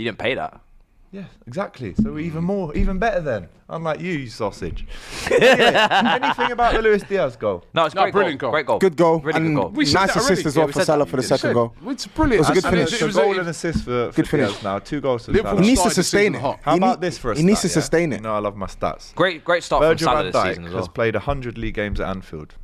you didn't pay that. Yeah, exactly. So even better then. Unlike you sausage. Anyway, anything about the Luis Diaz goal? No, it's brilliant goal. Great goal. Good goal. Really good goal. We said Nice that assist already. as well Yeah, for Salah for the second goal. It's brilliant. It was a good finish. It's a goal and assist for Good finish. Diaz now. 2 goals to Liverpool Salah. He needs to started the sustain season it. hot. How about this for a He needs stat, to sustain yeah? it. You know I love my stats. Great start Virgil from Salah van this Dijk season as has well. played 100 league games at Anfield.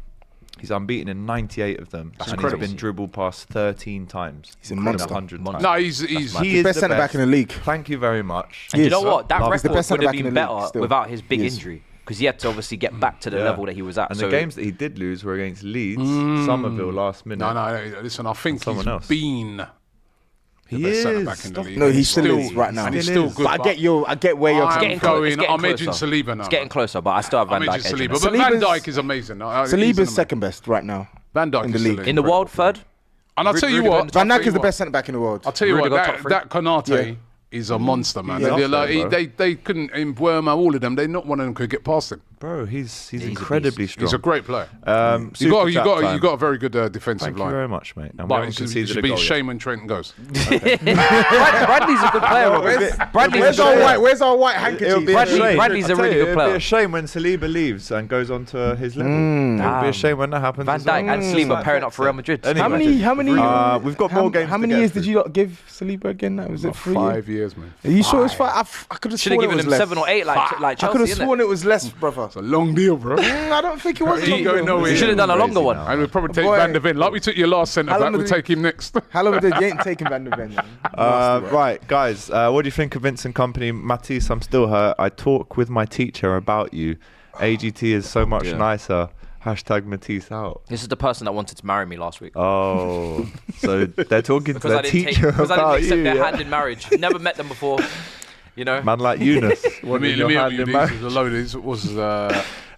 He's unbeaten in 98 of them, and incredible. he's been dribbled past 13 times. He's a monster. 100 times. No, he's He the is best centre back in the league. Thank you very much. And you know what? That He's the record best would have centre-back in been the league better still. without his big He is. injury. Because he had to obviously get back to the Yeah. level that he was at. And so the games that he did lose were against Leeds, Somerville last minute. No. Listen, I think Someone he's else. been He the best is. centre-back in the league. No, he still is right now. And he's Still still is. good. But I get where you're I'm coming getting from. close. It's going. getting I'm edging closer. Saliba now. It's getting closer, but I still have Van I'm Dijk edging edging Saliba. us. But Van Saliba's- Dijk is amazing. Saliba's second best right now. Van Dijk in is the league. still In the world, third? And I'll tell you Rudiger what. and Van I'll Dijk tell is the you best centre back in the world. I'll tell you what. Rudiger top three. That Konate Yeah. is a monster, man. He's off there, bro. They couldn't in Burma, all of them. Not one of them could get past him. Bro, he's a incredibly beast. strong. He's a great player. Super You chat got time. a very good defensive Thank you line. very much, mate. And we But haven't it conceded should a be a goal yet. shame when Trent goes. Bradley's a good player, Robert. Bradley's a good player. Where's our white It'll handkerchief? be a shame. Bradley's a I'll tell really you, good It'll be player. a shame when Saliba leaves and goes on to his level. It'll be a shame when that happens. Van as well. Dijk and Saliba pairing up for Real Madrid. Anyway. How many? We've got more games How to many get years through. did you lot give Saliba again? Now was it 3 years? 5 years, man. Are you sure it's 5? I could have Should have sworn it given was him less. 7 or 8 like I could have Chelsea, sworn it was less, brother. It's a long deal, bro. I don't think it was. You go nowhere. You should have done a longer one. And we'll probably take Boy. Van der Ven. Like we took your last centre How back, long we'll did he- take him next. How long did you ain't taking Van der Ven? Right, guys, what do you think of Vincent Company? Matisse, I'm still hurt. I talk with my teacher about you. AGT is so much nicer. Hashtag Matisse out. This is the person that wanted to marry me last week. Oh, so they're talking to Because their I didn't teacher because I about didn't accept you. their Yeah? hand in marriage. Never met them before. You know. Man like Eunice. Let me help you. This is a load. This was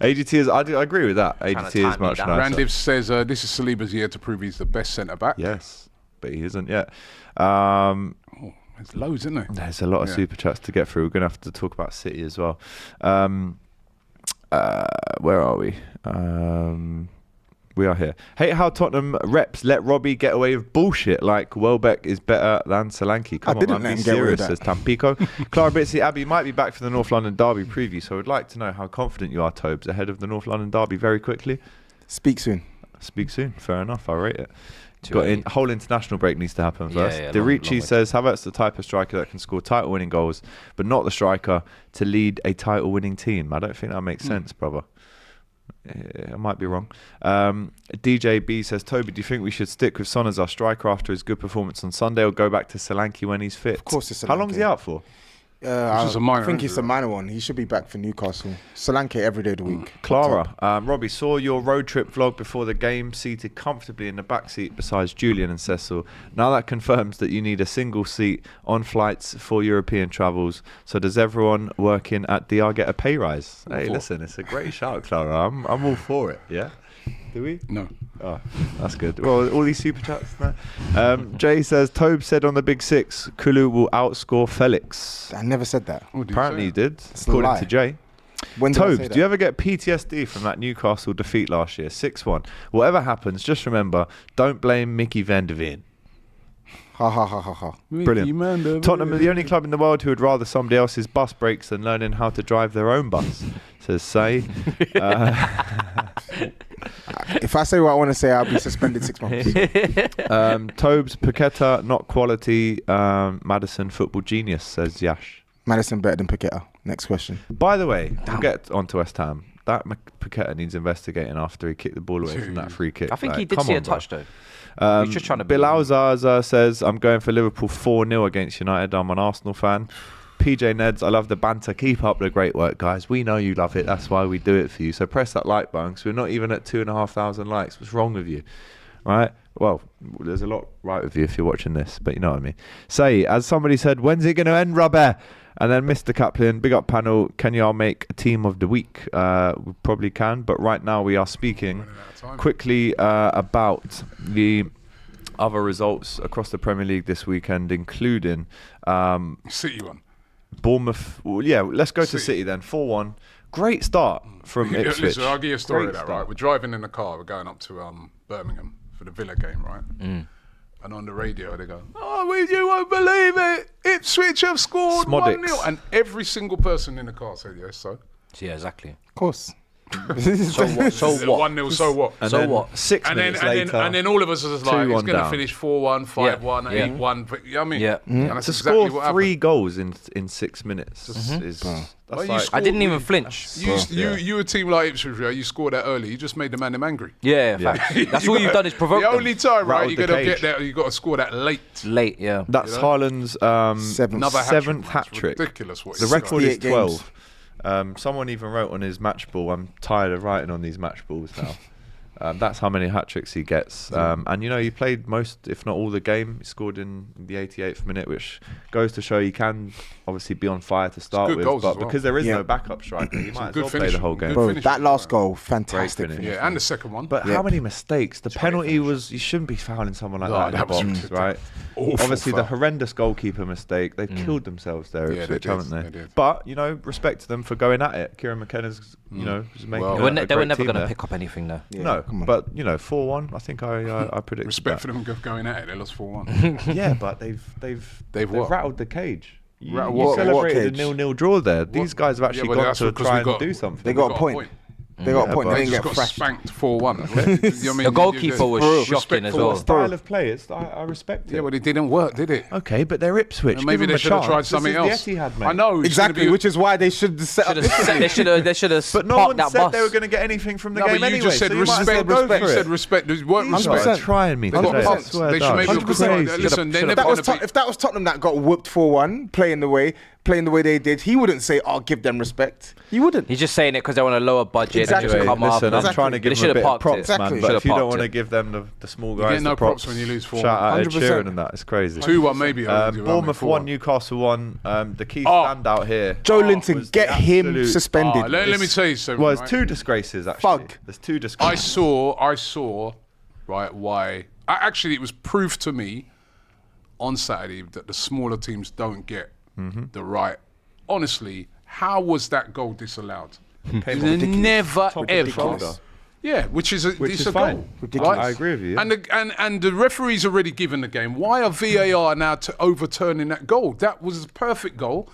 AGT is. I agree with that. AGT is time me much down. nicer. Randiv says this is Saliba's year to prove he's the best centre back. Yes, but he isn't yet. There's loads, isn't there? There's a lot of super chats to get through. We're going to have to talk about City as well. Where are we? We are here. Hate how Tottenham reps let Robbie get away with bullshit like Welbeck is better than Solanke. Come on, didn't man, let be him get away with serious, says that. Tampico. Clara Bitsy, Abby might be back for the North London Derby preview, so I'd like to know how confident you are, Tobes, ahead of the North London Derby very quickly. Speak soon. Speak soon. Fair enough. I'll rate it. Too Got early. whole international break needs to happen first. Yeah, DeRicci long says Havertz the type of striker that can score title-winning goals, but not the striker to lead a title-winning team. I don't think that makes sense, brother. I might be wrong. DJ B says, Toby, do you think we should stick with Son as our striker after his good performance on Sunday, or go back to Solanke when he's fit? Of course it's How long is he Solanke. out for? is a minor I think it's injury, a minor one. He should be back for Newcastle. Solanke every day of the week. Clara, Robbie, saw your road trip vlog before the game, seated comfortably in the back seat besides Julian and Cecil. Now that confirms that you need a single seat on flights for European travels. So does everyone working at DR get a pay rise? Hey, listen, it's a great shout, Clara. I'm all for it. Yeah. Do we? No. Oh, that's good. Well, all these super chats now. Jay says, Tobe said on the Big Six, Kulu will outscore Felix. I never said that. Apparently he did, a according lie. to Jay. When did I say Tobes, that? do you ever get PTSD from that Newcastle defeat last year? 6-1. Whatever happens, just remember, don't blame Mickey van der Ven. Ha ha ha ha ha. Brilliant. Tottenham are the only club in the world who would rather somebody else's bus breaks than learning how to drive their own bus, says Say. If I say what I want to say, I'll be suspended 6 months. Tobes, Paqueta, not quality. Madison, football genius, says Yash. Madison better than Paqueta. Next question. By the way, we'll get on to West Ham. That Paqueta needs investigating after he kicked the ball away from that free kick. I think Like, he did come see on, a bro. touch though. He's just trying to Bill Alzaza says, I'm going for Liverpool 4-0 against United. I'm an Arsenal fan. PJ Neds, I love the banter. Keep up the great work, guys. We know you love it. That's why we do it for you. So press that like button, because we're not even at 2,500 likes. What's wrong with you? Right? Well, there's a lot right with you if you're watching this, but you know what I mean. Say, as somebody said, when's it going to end, rubber? And then Mr. Kaplan, big up panel, can y'all make a team of the week? We probably can, but right now we are speaking quickly about the other results across the Premier League this weekend, including City one. Bournemouth. Well, yeah, let's go to City then. 4-1. Great start from Ipswich. Listen, I'll give you a story Great of that, start. right? We're driving in the car. We're going up to Birmingham for the Villa game, right? And on the radio, they go, you won't believe it. Ipswich have scored 1-0. And every single person in the car said, yes, so. Yeah, exactly. Of course. So what? So what? 1-0, so what? And So then what? 6 minutes later. And then all of us was like, it's 2-1 going to down. finish 4-1, 5-1, Yeah. 8-1. You know what I mean? Yeah. And that's To exactly score what 3 happened. goals in 6 minutes is Well, that's you like, scored I didn't even with- flinch. You a team like Ipswich, right? You scored that early. You just made the man them angry. Yeah, facts. That's all you've done is provoke The them. only time, right? Rattled You the got to cage. get that. You got to score that late. Late, yeah. that's You know? Haaland's Another seventh hat hat trick. trick. It's ridiculous what The he's record is 68 games. 12. Someone even wrote on his match ball, I'm tired of writing on these match balls now. That's how many hat tricks he gets. And you know, he played most, if not all, the game. He scored in the 88th minute, which goes to show he can obviously be on fire to start good with. goals But as well. because there is Yeah. no backup striker, he might as good well play finish. the whole game. Good Bro, finish. that last goal, fantastic finish. finish. Yeah, and the second one. But how many mistakes? The penalty was, you shouldn't be fouling someone like that in the that was box, ridiculous. right? Awful Obviously, the foul. horrendous goalkeeper mistake. They've killed themselves there, Yeah, Ipswich, they did, haven't they? they did. But, you know, respect to them for going at it. Kieran McKenna's, you know, was making Well, a They were, great they were never team going to there. pick up anything, though. No, come on. but, you know, 4-1, I think I predicted Respect that. for them going at it. They lost 4-1. Yeah, but they've what? rattled the cage. You, Rattled you what? celebrated What a cage? 0-0 draw there. These guys have actually but gone that's to because try we and got- do something. They got a point. They got a point. but They They didn't just get got thrashed. spanked 4-1. You know what I mean? The goalkeeper was For real. shocking as Respectful. well. Style of play, I respect it. Yeah, but it didn't work, did it? Okay, but they're Ipswich. And maybe Give them they a should have chance. tried This something is else. The Etihad, mate. I know. it's Exactly, gonna be- which is why they should set up. They should have But no parked one that said bus. they were going to get anything from the No, game but you anyway. just said so you might as respect. well go You for said it. respect. It weren't These respect. guys are trying me They got today. I points. swear They to should God. maybe look 100%. crazy. Listen, they're If never that, going was to be. if that was Tottenham that got whooped 4-1, playing the way they did, he wouldn't say, "I'll give them respect." He wouldn't. He's just saying it because they want a lower budget Exactly. and just come up. Listen, I'm and- trying to They give them should a bit have of parked props, it. Exactly. man. Should But have if you don't parked want to it. give them the small You guys get no the props when you lose 4-1. Shout out Ed 100%. Sheeran and that. It's crazy. 2-1 maybe. Bournemouth 1, Newcastle 1. The key Oh. standout here. Joe Linton, was get the him absolute- suspended. Let me tell you something. Well, there's right? 2 disgraces actually. Fug. There's 2 I disgraces. saw, right, why. Actually, it was proof to me on Saturday that the smaller teams don't get the right. Honestly, how was that goal disallowed? They never ever. shoulder. Yeah, which is Which is a fine. goal. Ridiculous. I agree with you. And the referee's already given the game. Why are VAR now overturning that goal? That was a perfect goal.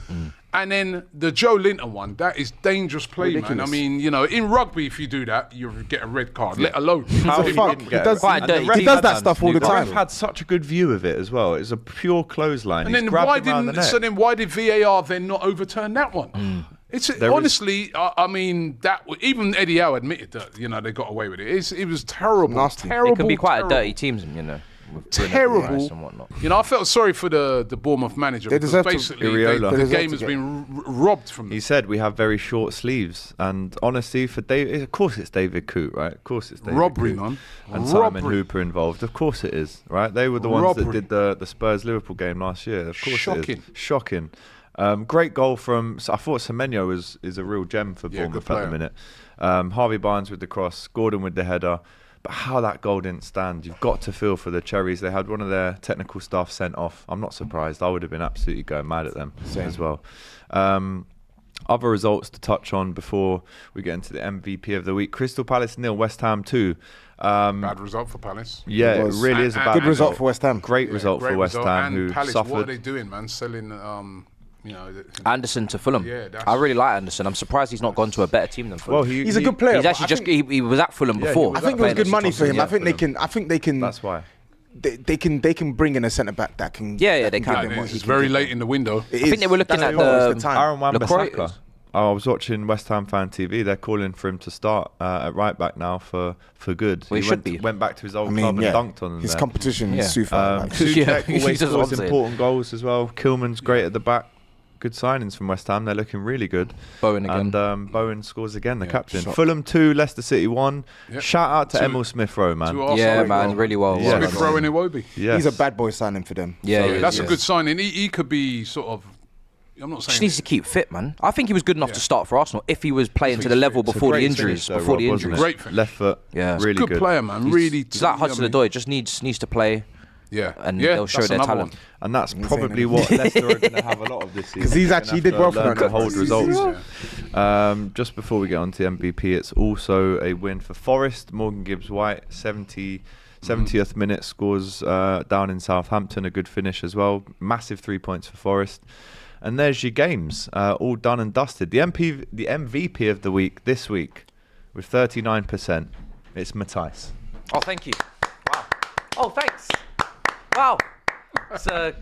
And then the Joe Linton one, that is dangerous play, man. I Ridiculous. mean, you know, in rugby, if you do that, you get a red card, let alone. How He's a he fuck. didn't He get does- it. Quite And the dirty. ref He does had- that stuff all the the ref time. had such a good view of it as well. It was a pure clothesline. And He's then grabbed why him around the didn't? neck. So then why did VAR then not overturn that one? It's honestly, I mean, even Eddie Howe admitted that they got away with it. It was terrible, Nasty. terrible. It can be quite terrible. a dirty team, you know. with doing Terrible. everything nice and whatnot. I felt sorry for the Bournemouth manager. They because deserve to- basically Iriola. the They deserve game to has get- been robbed from them. He said we have very short sleeves, and honestly, for David, of course it's David Coote, right? Of course it's David Robbery, Coote. man. And Simon Robbery. Hooper involved. Of course it is, right? They were the ones that Robbery. did the Spurs Liverpool game last year. Of course it Shocking. is. Shocking. Great goal from. I thought Semenyo is a real gem for Yeah, Bournemouth good at the player. minute. Harvey Barnes with the cross, Gordon with the header. But how that goal didn't stand, you've got to feel for the Cherries. They had one of their technical staff sent off. I'm not surprised. I would have been absolutely going mad at them as well. Other results to touch on before we get into the MVP of the week. Crystal Palace 0, West Ham 2. Bad result for Palace. Yeah, it was. really is a bad Good result for West Ham. Great result Great for West result. Ham, and who Palace, suffered. what are they doing, man? Selling, Anderson to Fulham. Yeah, that's- I really like Anderson. I'm surprised he's not gone to a better team than Fulham. Well, He's a good player. He's but actually I just think- he was at Fulham Yeah, he before. was I think it was playing good at money for him. Tottenham. I think they can. That's why. They can bring in a centre back that can. Yeah, that they give can. them what it's he can very give late them. in the window. It I think is. they were looking That's at what was the time. Aaron Lacroix Wan-Bissaka. is. I was watching West Ham Fan TV. They're calling for him to start at right back now for good. Well, he should be. Went back to his old I mean, club yeah. and dunked on them His there. competition Yeah. is super. Souček Yeah, always he does scores what I'm important goals as well. Kilman's great at the back. Good signings from West Ham. They're looking really good. Bowen again. And Bowen scores again, the captain. Shot. Fulham 2, Leicester City 1. Yep. Shout out to Two- Emil Smith-Rowe, man. two Arsenal Yeah, really man, well. really well. Yeah. Smith Rowe in Iwobi. Yes. He's a bad boy signing for them. Yeah, So yeah, That's yeah. a good signing. He could be sort of. I'm not saying. Just needs to keep fit, man. I think he was good enough Yeah. to start for Arsenal if he was playing to the level It's a before the great injuries. finish though, Before the Rob, wasn't injuries. it? Great finish. Left foot. Yeah. Really good player, man. Really. He's like Hudson-Odoi. Just needs to play. Yeah, and yeah, they'll show that's their another talent. one. And that's Insane, probably innit? what Leicester are going to have a lot of this season. 'Cause he's They're actually gonna did have well to for learn them. to hold results. Yeah. Just before we get on to MVP, it's also a win for Forest. Morgan Gibbs-White, 70th minute scores down in Southampton, a good finish as well. Massive 3 points for Forest. And there's your games, all done and dusted. The MVP of the week this week with 39%, it's Matthijs. Oh, thank you. Wow. Oh, thanks. Wow.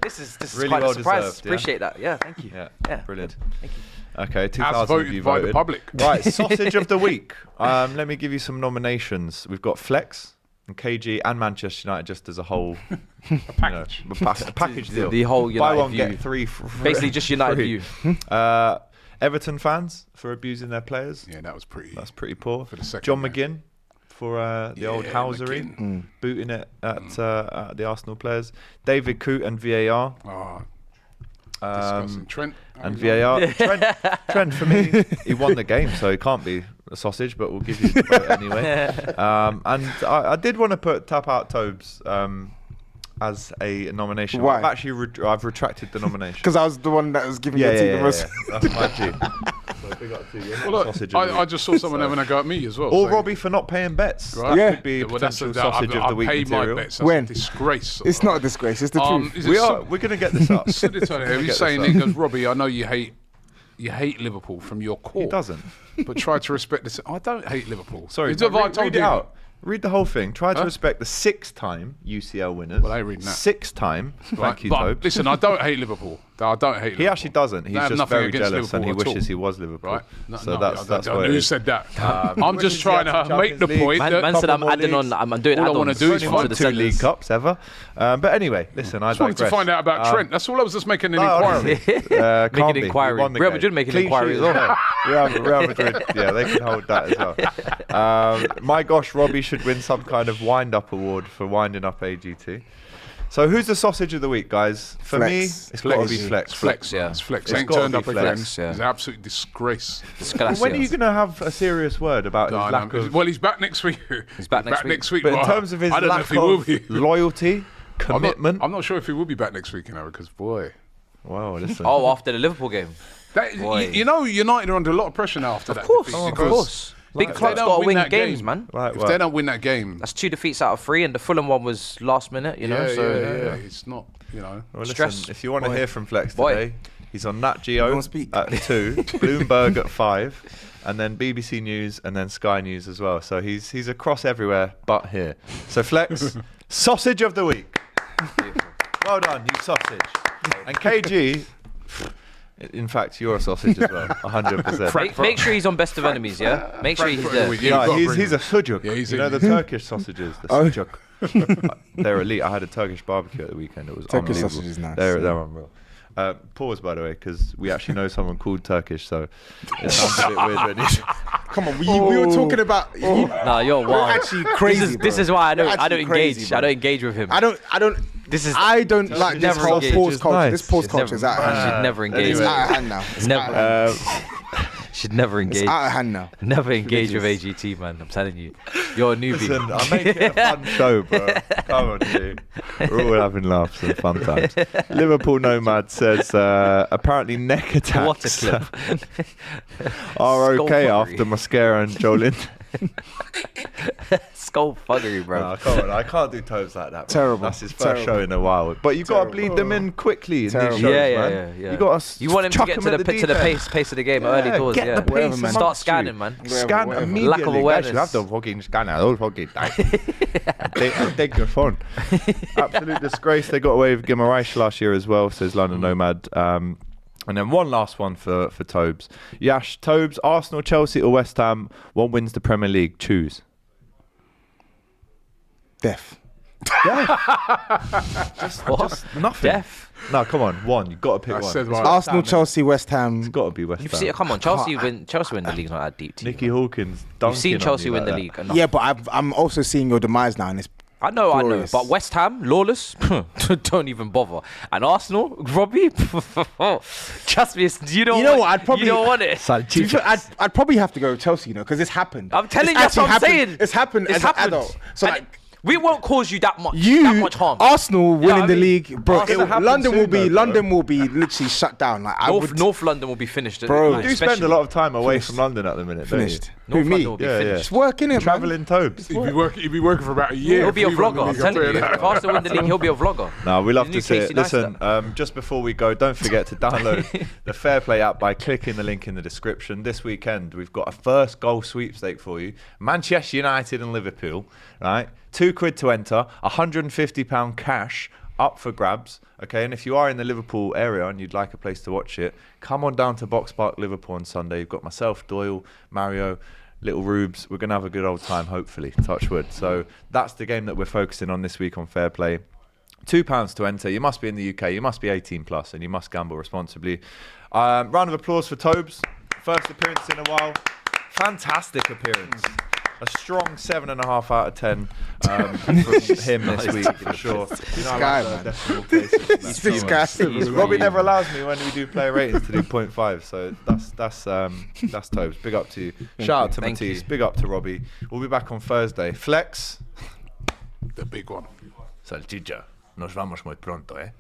This is really quite well a surprise. deserved, yeah? Appreciate that. Yeah, thank you. Yeah, brilliant. Thank you. Okay, As 2,000 voted of you by voted. the public. Right, sausage of the week. Let me give you some nominations. We've got Flex and KG and Manchester United just as a whole. A package. A package deal. The whole United Buy one, view. get three. Basically just United free. view. Everton fans for abusing their players. Yeah, that was pretty. That's pretty poor. For the second John game. McGinn for the old housery, booting it at the Arsenal players. David Coote and VAR. Discussing Trent. And VAR. Trent, for me, he won the game, so he can't be a sausage, but we'll give you the vote anyway. And I did want to put Tap Out Tobes as a nomination. Why? I've actually I've retracted the nomination. Because I was the one that was giving your team the most. That's my team. So big up to you. Well, look, Sausage of the I week. just saw someone having a go at me as well. Or so- Robbie for not paying bets. Right. That could be Well, that's potential a- sausage of the week I paid material. my bets. That's When? a disgrace. It's not a disgrace. It's the truth. is it We're going to get this up. He's saying, he goes, Robbie, I know you hate Liverpool from your core. He doesn't. But try to respect this. I don't hate Liverpool. Sorry, It's if I told read it you. out. Read the whole thing. Try to respect the 6-time UCL winners. Well, I ain't reading that. 6-time. Right, Thank you, but Tobe. listen, I don't hate Liverpool. I don't hate Liverpool. He actually doesn't. He's I have just nothing very against jealous and he Liverpool at wishes all. he was Liverpool. Right? So that's who what it is. said that? I'm just trying to make the point. Man said I'm adding on. I'm doing all I add-ons want to do is to find the 2 League sentence. Cups ever. But anyway, listen, I just wanted to digress. find out about Trent. That's all I was just making an No, inquiry. can't Making be. an inquiry. We won the Real game. Madrid making an Clean inquiry sheet as well. Real Madrid, yeah, they can hold that as well. My gosh, Robbie should win some kind of wind-up award for winding up AGT. So who's the sausage of the week, guys? For Flex. me, it's got to be Flex. Flex, yeah. It's Flex. It's Ain't gotta turned be up Flex. again. Flex, yeah. It's an absolute disgrace. When are you going to have a serious word about his lack of... Well, he's back next week. He's back next week. But in terms of his I don't know lack if he will of be. loyalty, commitment... I'm not sure if he will be back next week, because boy. Wow, listen. Oh, after the Liverpool game. You know, United are under a lot of pressure now after that. Of course, defeat, of because course. Big if clubs they don't got to win that games, game- man. Right, If they don't win that game, That's 2 defeats out of 3, and the Fulham one was last minute, you know. yeah, it's not, Well, Stress. listen, if you want to Boy. hear from Flex Boy. today, he's on Nat Geo Don't speak. at 2, Bloomberg at 5, and then BBC News and then Sky News as well. So he's across everywhere but here. So Flex, sausage of the week. Well done, you sausage. And KG, in fact, you're a sausage as well, 100%. Make sure he's on Best of Enemies, yeah? Make sure he's there. Yeah, he's a sujuk. Yeah, he's you know the Turkish sausages, the Oh. sujuk. They're elite. I had a Turkish barbecue at the weekend. It was Turkish unbelievable. sausage is nice. They're unreal. Pause, by the way, because we actually know someone called Turkish, so it sounds a bit weird when you... Come on, we were talking about. Nah, you're wild. actually crazy. This is why I don't Actually engage. crazy, bro. I don't engage with him. I don't. This is I don't like this never whole engage. pause culture. Nice. This pause Should culture is out of never- hand. should never engage. It's out of hand now. It's Never. Should never It's engage. out of hand now. Never engage with AGT, man. I'm telling you. You're a newbie. Listen, I make it a fun show, bro. Come on, dude. We're all having laughs and fun times. Liverpool Nomad says, apparently neck attacks What a clip. are okay Skull after mascara and Jolin. Skull fuggery, bro. No, come on, I can't do toes like that. Bro. Terrible. That's his first Terrible. show in a while. But you got to bleed them in quickly in Terrible. these shows, Yeah, man. yeah. You got to You want him to chuck get them to at the deep end. pace of the game early doors. Get Yeah. the pace Whatever, man. amongst Start you. scanning, man. Scan Whatever. immediately. Lack of Guys, awareness. you have the fucking scanner. Those fucking I take your phone. Absolute disgrace. They got away with Guimaraes last year as well, says London Nomad. And then one last one for Tobes. Yash, Tobes, Arsenal, Chelsea or West Ham, one wins the Premier League. Choose. Death. Just nothing. Deaf. No, come on. One. You've got to pick I one. said It's one. Arsenal, Chelsea, West Ham. got to be West You've Ham. seen, come on, Chelsea win the league's not that deep. To Nicky you, man. Hawkins. You've seen dunking on Chelsea you win like the that. league. Enough. Yeah, but I'm also seeing your demise now, and it's I know. Glorious. But West Ham, lawless, don't even bother. And Arsenal, Robbie, trust me, you know what? I'd probably you don't want it. To be fair, I'd probably have to go with Chelsea, because it's happened. I'm telling It's you, that's actually what I'm happened. saying. It's happened It's as happened. an adult. So And like, We won't cause you that much harm. Arsenal winning the league, bro. Arsenal happen London soon, will be though, London will be literally shut down. Like North London will be finished. Bro. like, You do spend a especially- lot of time away from London at the minute, finished. don't North Who, me? London will be Yeah, finished. It's working it, man. Travelling Tobes. He'd be working for about a year. He'll be a if we won the vlogger. I'm league, telling I'll you. tell that. If Arsenal win the league, he'll be a vlogger. No, we love The to new see it. Casey Listen, just before we go, don't forget to download the Fairplay app by clicking the link in the description. This weekend, we've got a first goal sweepstake for you. Manchester United and Liverpool, right? £2 to enter, £150 cash up for grabs. Okay, and if you are in the Liverpool area and you'd like a place to watch it, come on down to Box Park Liverpool on Sunday. You've got myself, Doyle, Mario, Little Rubes. We're going to have a good old time, hopefully, touch wood. So that's the game that we're focusing on this week on Fairplay. £2 to enter. You must be in the UK, you must be 18 plus, and you must gamble responsibly. Round of applause for Tobes. First appearance in a while. Fantastic appearance. A strong 7.5 out of 10 from him this week for sure. You know, I like the decimal places. This guy. Robbie never allows me when we do player ratings to do 0.5, so that's Tobes. Big up to you. Shout out to Thank Matisse. you. Big up to Robbie. We'll be back on Thursday. Flex. The big one. Salchicha. Nos vamos muy pronto, eh?